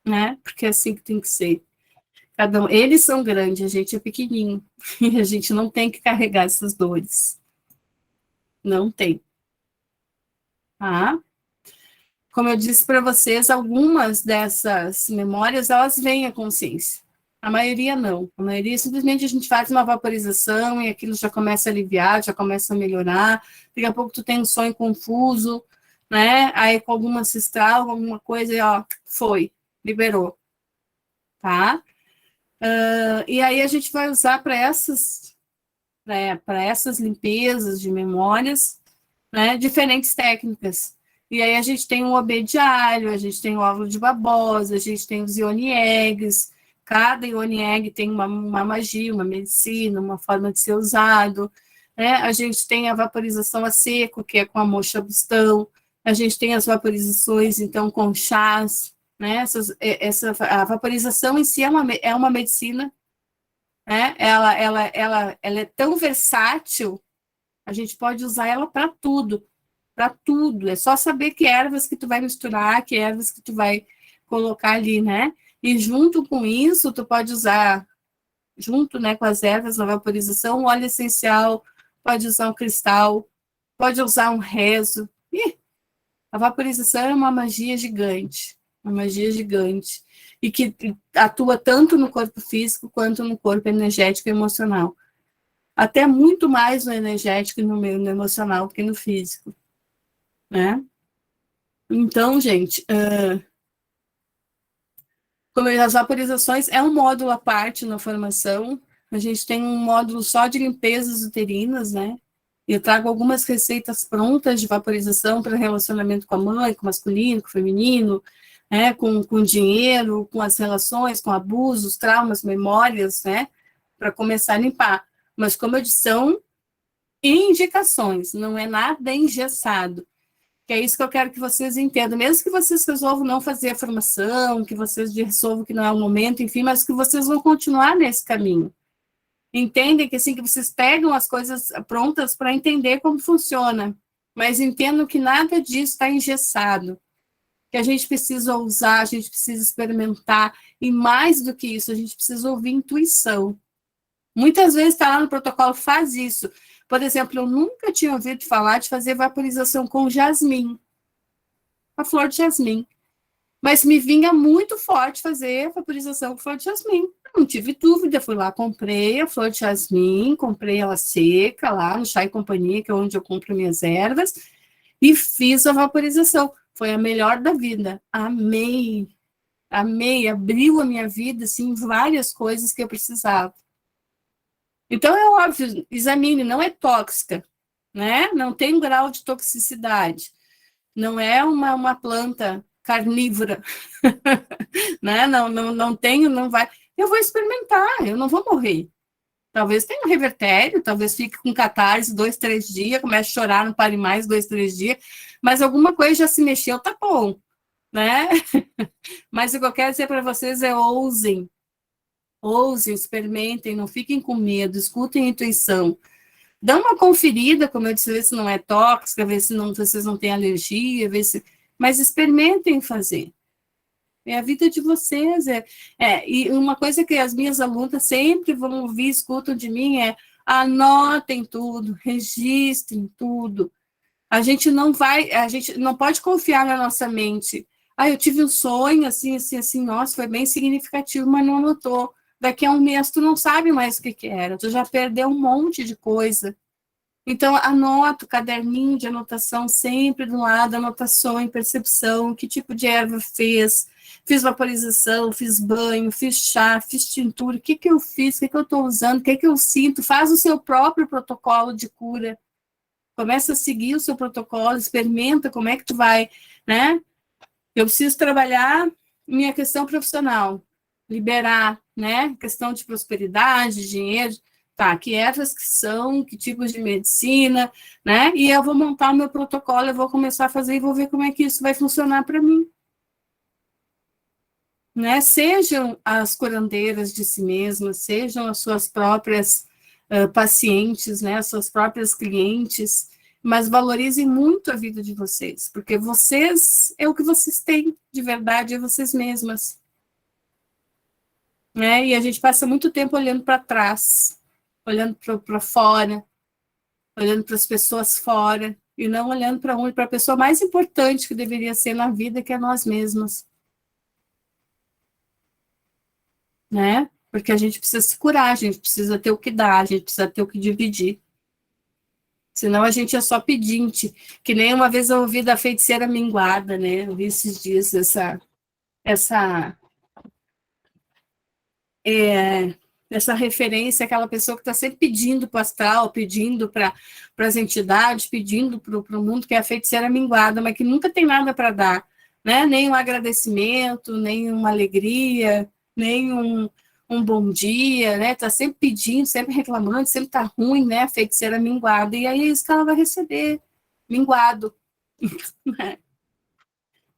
né? Porque é assim que tem que ser. Eles são grandes, a gente é pequenininho, e a gente não tem que carregar essas dores. Não tem. Tá? Como eu disse para vocês, algumas dessas memórias, elas vêm à consciência. A maioria não. A maioria, simplesmente, a gente faz uma vaporização e aquilo já começa a aliviar, já começa a melhorar. Daqui a pouco tu tem um sonho confuso, né? Aí com alguma ancestral, alguma coisa, e ó, foi, liberou. Tá? E aí a gente vai usar para essas limpezas de memórias, né, diferentes técnicas. E aí a gente tem o obê diário, a gente tem o óvulo de babosa, a gente tem os ione eggs, cada ione egg tem uma magia, uma medicina, uma forma de ser usado, né? A gente tem a vaporização a seco, que é com a moxa bustão, a gente tem as vaporizações, então, com chás, né? A vaporização em si é uma medicina, né? Ela é tão versátil, a gente pode usar ela para tudo, é só saber que ervas que tu vai misturar, que ervas que tu vai colocar ali, né? E junto com isso, tu pode usar, junto, né, com as ervas na vaporização, um óleo essencial, pode usar um cristal, pode usar um rezo. A vaporização é uma magia gigante, e que atua tanto no corpo físico quanto no corpo energético e emocional. Até muito mais no energético e no emocional do que no físico, né? Então, gente, como as vaporizações é um módulo à parte na formação, a gente tem um módulo só de limpezas uterinas, né? Eu trago algumas receitas prontas de vaporização para relacionamento com a mãe, com o masculino, com o feminino, né? Com dinheiro, com as relações, com abusos, traumas, memórias, né? Para começar a limpar. Mas, como eu disse, são indicações, não é nada engessado. Que é isso que eu quero que vocês entendam. Mesmo que vocês resolvam não fazer a formação, que vocês resolvam que não é o momento, enfim, mas que vocês vão continuar nesse caminho. Entendem que assim, que vocês pegam as coisas prontas para entender como funciona, mas entendam que nada disso está engessado, que a gente precisa usar, a gente precisa experimentar, e mais do que isso, a gente precisa ouvir intuição. Muitas vezes está lá no protocolo, faz isso. Por exemplo, eu nunca tinha ouvido falar de fazer vaporização com jasmim, a flor de jasmim. Mas me vinha muito forte fazer vaporização com flor de jasmim. Não tive dúvida, fui lá, comprei a flor de jasmim, comprei ela seca lá no Chá e Companhia, que é onde eu compro minhas ervas, e fiz a vaporização. Foi a melhor da vida. Amei, abriu a minha vida, assim, várias coisas que eu precisava. Então, é óbvio, examine, não é tóxica, né? Não tem um grau de toxicidade. Não é uma planta carnívora, né? Não tenho, não vai. Eu vou experimentar, eu não vou morrer. Talvez tenha um revertério, talvez fique com catarse 2, 3 dias, comece a chorar, não pare mais 2, 3 dias, mas alguma coisa já se mexeu, tá bom. né? Mas o que eu quero dizer para vocês é ousem, experimentem, não fiquem com medo, escutem a intuição. Dá uma conferida, como eu disse, ver se não é tóxica, ver se não, vocês não têm alergia, ver se... mas experimentem fazer. É a vida de vocês. E uma coisa que as minhas alunas sempre vão ouvir, escutam de mim, é anotem tudo, registrem tudo. A gente não pode confiar na nossa mente. Eu tive um sonho, assim, assim, assim, nossa, foi bem significativo, mas não anotou. Daqui a um mês tu não sabe mais o que era, tu já perdeu um monte de coisa. Então, anota o caderninho de anotação sempre do lado, anotação em percepção, que tipo de erva fez, fiz vaporização, fiz banho, fiz chá, fiz tintura, o que eu fiz, o que eu estou usando, o que eu sinto, faz o seu próprio protocolo de cura. Começa a seguir o seu protocolo, experimenta como é que tu vai, né? Eu preciso trabalhar minha questão profissional, liberar, né? Questão de prosperidade, dinheiro, tá? Que ervas que são, que tipos de medicina, né? E eu vou montar o meu protocolo, eu vou começar a fazer e vou ver como é que isso vai funcionar para mim. Né? Sejam as curandeiras de si mesmas, sejam as suas próprias pacientes, né? As suas próprias clientes, mas valorizem muito a vida de vocês, porque vocês é o que vocês têm de verdade, é vocês mesmas. Né? E a gente passa muito tempo olhando para trás, olhando para fora, olhando para as pessoas fora, e não olhando para a pessoa mais importante que deveria ser na vida, que é nós mesmas. Né? Porque a gente precisa se curar, a gente precisa ter o que dar, a gente precisa ter o que dividir. Senão a gente é só pedinte, que nem uma vez eu ouvi da feiticeira minguada, né? Eu vi esses dias essa referência, aquela pessoa que está sempre pedindo para o astral, pedindo para as entidades, pedindo para o mundo, que é a feiticeira minguada, mas que nunca tem nada para dar, né? Nem um agradecimento, nem uma alegria, nem um bom dia, né? Tá sempre pedindo, sempre reclamando, sempre tá ruim, né? A feiticeira minguada. E aí é isso que ela vai receber, minguado.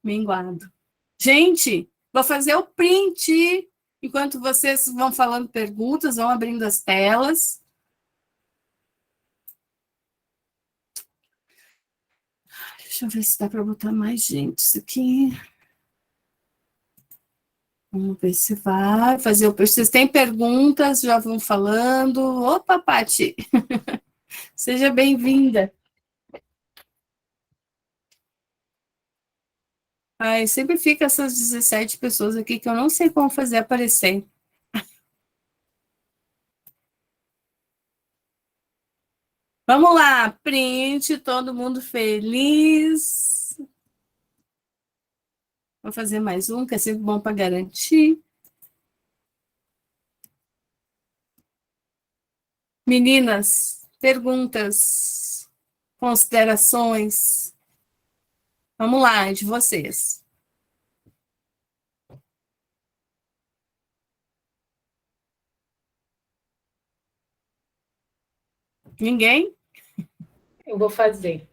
Minguado. Gente, vou fazer o print enquanto vocês vão falando perguntas, vão abrindo as telas. Deixa eu ver se dá para botar mais gente isso aqui. Vamos ver se vai fazer o... Vocês têm perguntas, já vão falando. Opa, Pati! Seja bem-vinda. Sempre fica essas 17 pessoas aqui que eu não sei como fazer aparecer. Vamos lá, print, todo mundo feliz. Vou fazer mais um, que é sempre bom para garantir. Meninas, perguntas, considerações. Vamos lá, é de vocês. Ninguém? Eu vou fazer.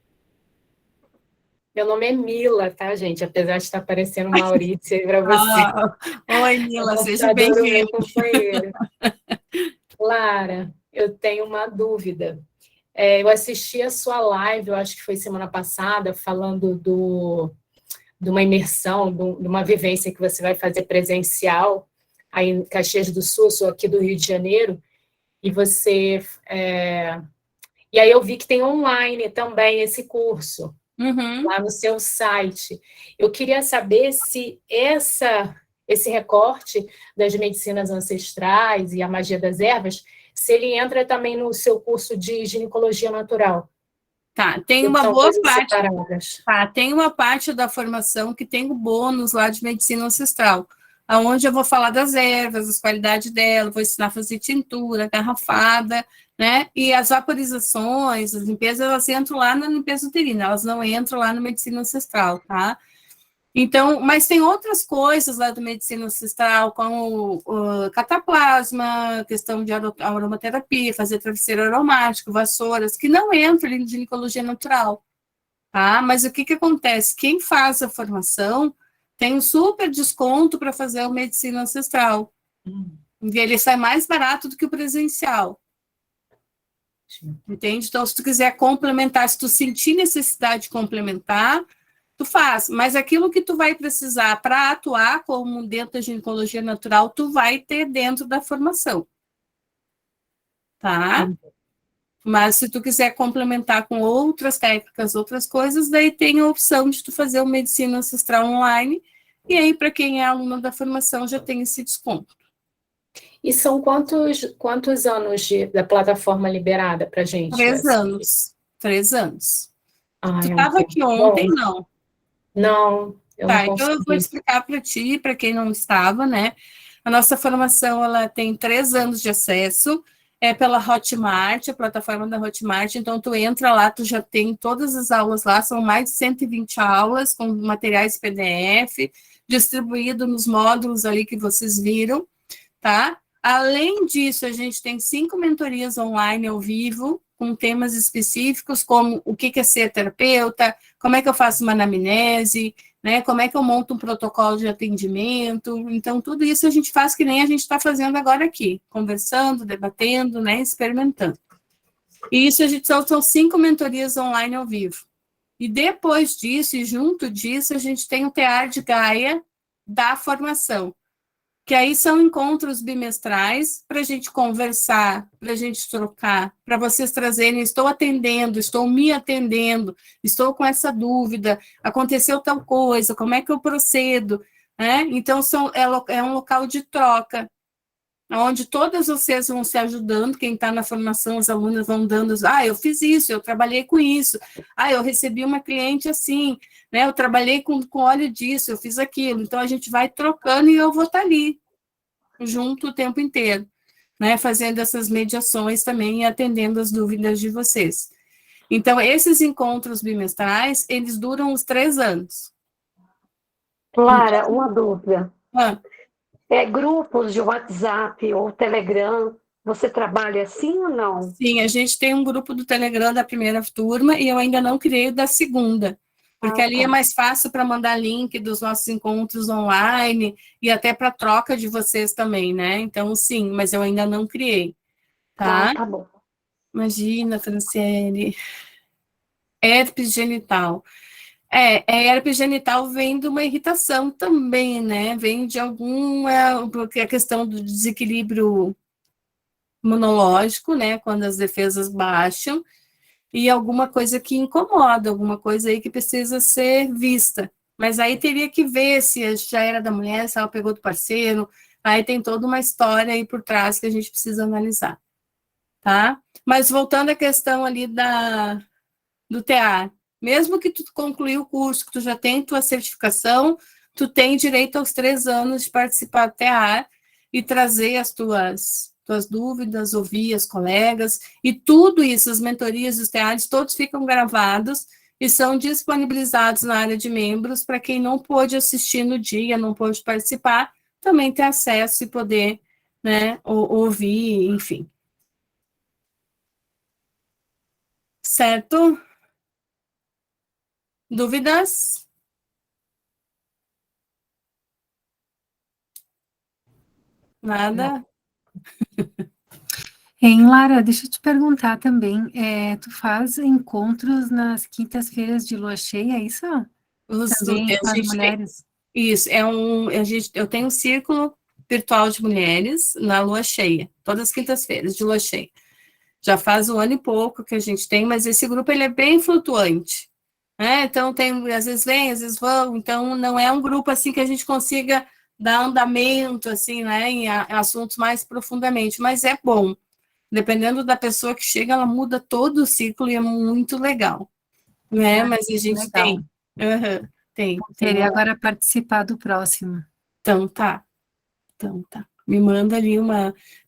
Meu nome é Mila, tá, gente? Apesar de estar parecendo Maurício aí para você. Oi, Mila, seja bem-vinda. Meu companheiro. Lara, eu tenho uma dúvida. Eu assisti a sua live, eu acho que foi semana passada, falando de uma imersão, de uma vivência que você vai fazer presencial aí em Caxias do Sul, sou aqui do Rio de Janeiro, e você... E aí eu vi que tem online também esse curso, lá no seu site. Eu queria saber se esse recorte das medicinas ancestrais e a magia das ervas, se ele entra também no seu curso de ginecologia natural. Tá, tem uma boa parte. Tá, tem uma parte da formação que tem o bônus lá de medicina ancestral, aonde eu vou falar das ervas, as qualidades dela, vou ensinar a fazer tintura, garrafada, né? E as vaporizações, as limpezas, elas entram lá na limpeza uterina, elas não entram lá na medicina ancestral, tá? Então, mas tem outras coisas lá da medicina ancestral, como o cataplasma, questão de aromaterapia, fazer travesseiro aromático, vassouras, que não entram em ginecologia natural, tá? Mas o que acontece? Quem faz a formação Tem um super desconto para fazer a medicina ancestral. E ele sai mais barato do que o presencial. Entende? Então, se tu quiser complementar, se tu sentir necessidade de complementar, tu faz. Mas aquilo que tu vai precisar para atuar como dentro da ginecologia natural, tu vai ter dentro da formação. Tá? Mas se tu quiser complementar com outras técnicas, outras coisas, daí tem a opção de tu fazer o medicina ancestral online, e aí para quem é aluno da formação já tem esse desconto. E são quantos anos da plataforma liberada para gente? 3 anos. 3 anos. Ah, Tu estava aqui ontem, não? Não, eu Tá, não então eu vou consegui. explicar para ti, para quem não estava, né? A nossa formação, ela tem 3 anos de acesso, é pela Hotmart, a plataforma da Hotmart, então tu entra lá, tu já tem todas as aulas lá, são mais de 120 aulas, com materiais PDF, distribuído nos módulos ali que vocês viram, tá? Além disso, a gente tem 5 mentorias online ao vivo, com temas específicos, como o que é ser terapeuta, como é que eu faço uma anamnese, né? Como é que eu monto um protocolo de atendimento. Então, tudo isso a gente faz que nem a gente está fazendo agora aqui, conversando, debatendo, né? Experimentando. E isso são 5 mentorias online ao vivo. E depois disso, e junto disso, a gente tem o TEAR de Gaia da formação, que aí são encontros bimestrais para a gente conversar, para a gente trocar, para vocês trazerem, estou atendendo, estou me atendendo, estou com essa dúvida, aconteceu tal coisa, como é que eu procedo, né? Então, é um local de troca, onde todas vocês vão se ajudando, quem está na formação, os alunos vão dando, eu fiz isso, eu trabalhei com isso, eu recebi uma cliente assim, né, eu trabalhei com óleo disso, eu fiz aquilo, então a gente vai trocando e eu vou estar ali, junto o tempo inteiro, né, fazendo essas mediações também e atendendo as dúvidas de vocês. Então, esses encontros bimestrais, eles duram os 3 anos. Clara, uma dúvida. Ah, Grupos de WhatsApp ou Telegram, você trabalha assim ou não? sim, a gente tem um grupo do Telegram da primeira turma e eu ainda não criei o da segunda, porque ali é mais fácil para mandar link dos nossos encontros online e até para troca de vocês também, né? Então, sim, mas eu ainda não criei, tá? Tá bom. Imagina, Franciele. Herpes genital. Herpes genital vem de uma irritação também, né? Vem de porque a questão do desequilíbrio imunológico, né? Quando as defesas baixam, e alguma coisa que incomoda, alguma coisa aí que precisa ser vista. Mas aí teria que ver se já era da mulher, se ela pegou do parceiro, aí tem toda uma história aí por trás que a gente precisa analisar, tá? Mas voltando à questão ali do TEAR, mesmo que tu concluir o curso, que tu já tem tua certificação, tu tem direito aos 3 anos de participar do TEAR e trazer as tuas dúvidas, ouvir as colegas, e tudo isso, as mentorias, os TEARs, todos ficam gravados e são disponibilizados na área de membros para quem não pôde assistir no dia, não pôde participar, também ter acesso e poder, né, ouvir, enfim. Certo? Dúvidas? Nada? Lara, deixa eu te perguntar também, tu faz encontros nas quintas-feiras de lua cheia, é isso? Também com as mulheres? Isso, eu tenho um círculo virtual de mulheres na lua cheia, todas as quintas-feiras de lua cheia. Já faz 1 ano e pouco que a gente tem, mas esse grupo ele é bem flutuante, né? Então às vezes vem, às vezes vão, então não é um grupo assim que a gente consiga dar andamento assim, né, em assuntos mais profundamente, mas é bom. Dependendo da pessoa que chega, ela muda todo o ciclo e é muito legal, né? Mas a gente legal. tem. Uhum, tem. Queria agora participar do próximo. Então tá. Me manda ali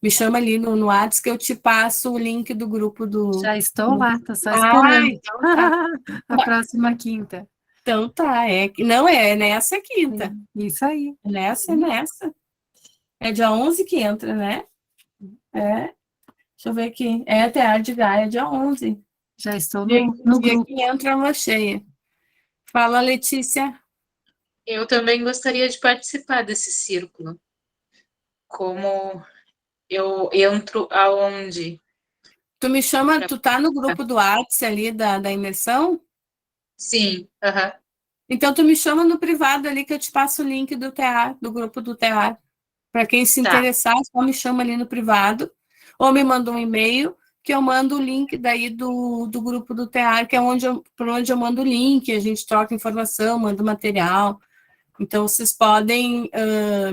me chama ali no WhatsApp que eu te passo o link do grupo do... Já estou lá, estou só esperando. Então tá. A próxima quinta. Então tá, não é nessa quinta. Sim, isso aí. É nessa. É dia 11 que entra, né? Deixa eu ver aqui. Até a de Gaia, dia 11. Já estou Dia no grupo. que entra a lua cheia. Fala, Letícia. Eu também gostaria de participar desse círculo. Como eu entro aonde? Tu me chama, tu tá no grupo do WhatsApp ali da imersão? Sim, Então tu me chama no privado ali que eu te passo o link do TA, do grupo do TA. Para quem se Tá. interessar, só me chama ali no privado, ou me manda um e-mail, que eu mando o link daí do grupo do TA, que é por onde eu mando o link, a gente troca informação, manda material. Então, vocês podem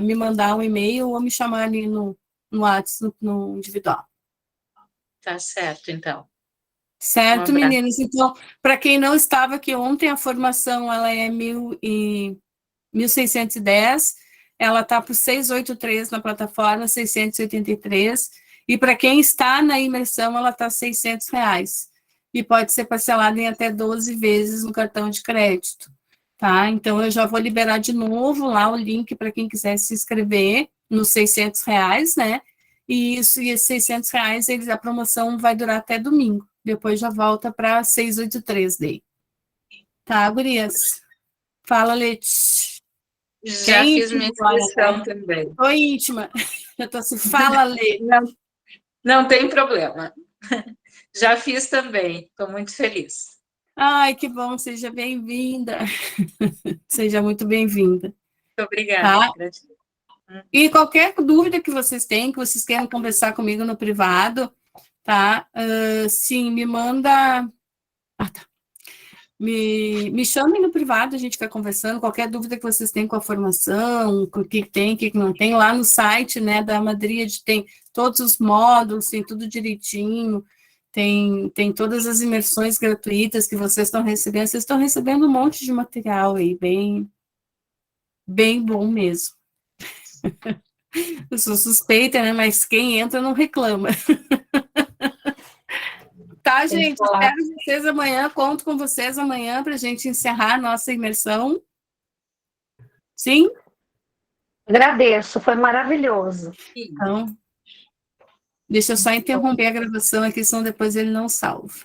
me mandar um e-mail ou me chamar ali no WhatsApp, no individual. Tá certo, então. Certo, Um abraço. meninas? Então, para quem não estava aqui ontem, a formação ela é 1.610, ela está por 683 na plataforma, 683, e para quem está na imersão, ela está R$600, e pode ser parcelada em até 12 vezes no cartão de crédito, tá? Então, eu já vou liberar de novo lá o link para quem quiser se inscrever nos R$600, né? E esses R$600, a promoção vai durar até domingo, depois já volta para 683 daí. Tá, gurias? Fala, Leti. Já fiz minha inscrição também. Tô íntima. Eu tô assim, fala, Lê. Não tem problema. Já fiz também. Estou muito feliz. Ai, que bom. Seja bem-vinda. Seja muito bem-vinda. Muito obrigada. Tá? E qualquer dúvida que vocês tenham, que vocês queiram conversar comigo no privado, tá? Sim, me manda... Ah, tá. Me chamem no privado, a gente vai conversando, qualquer dúvida que vocês têm com a formação, com o que tem, o que não tem, lá no site, né, da Madrid tem todos os módulos, tem tudo direitinho, tem todas as imersões gratuitas que vocês estão recebendo um monte de material aí, bem bom mesmo. Eu sou suspeita, né, mas quem entra não reclama. Tá, gente, espero vocês amanhã, conto com vocês amanhã para a gente encerrar a nossa imersão. Sim? Agradeço, foi maravilhoso. Então, deixa eu só interromper a gravação aqui, senão depois ele não salva.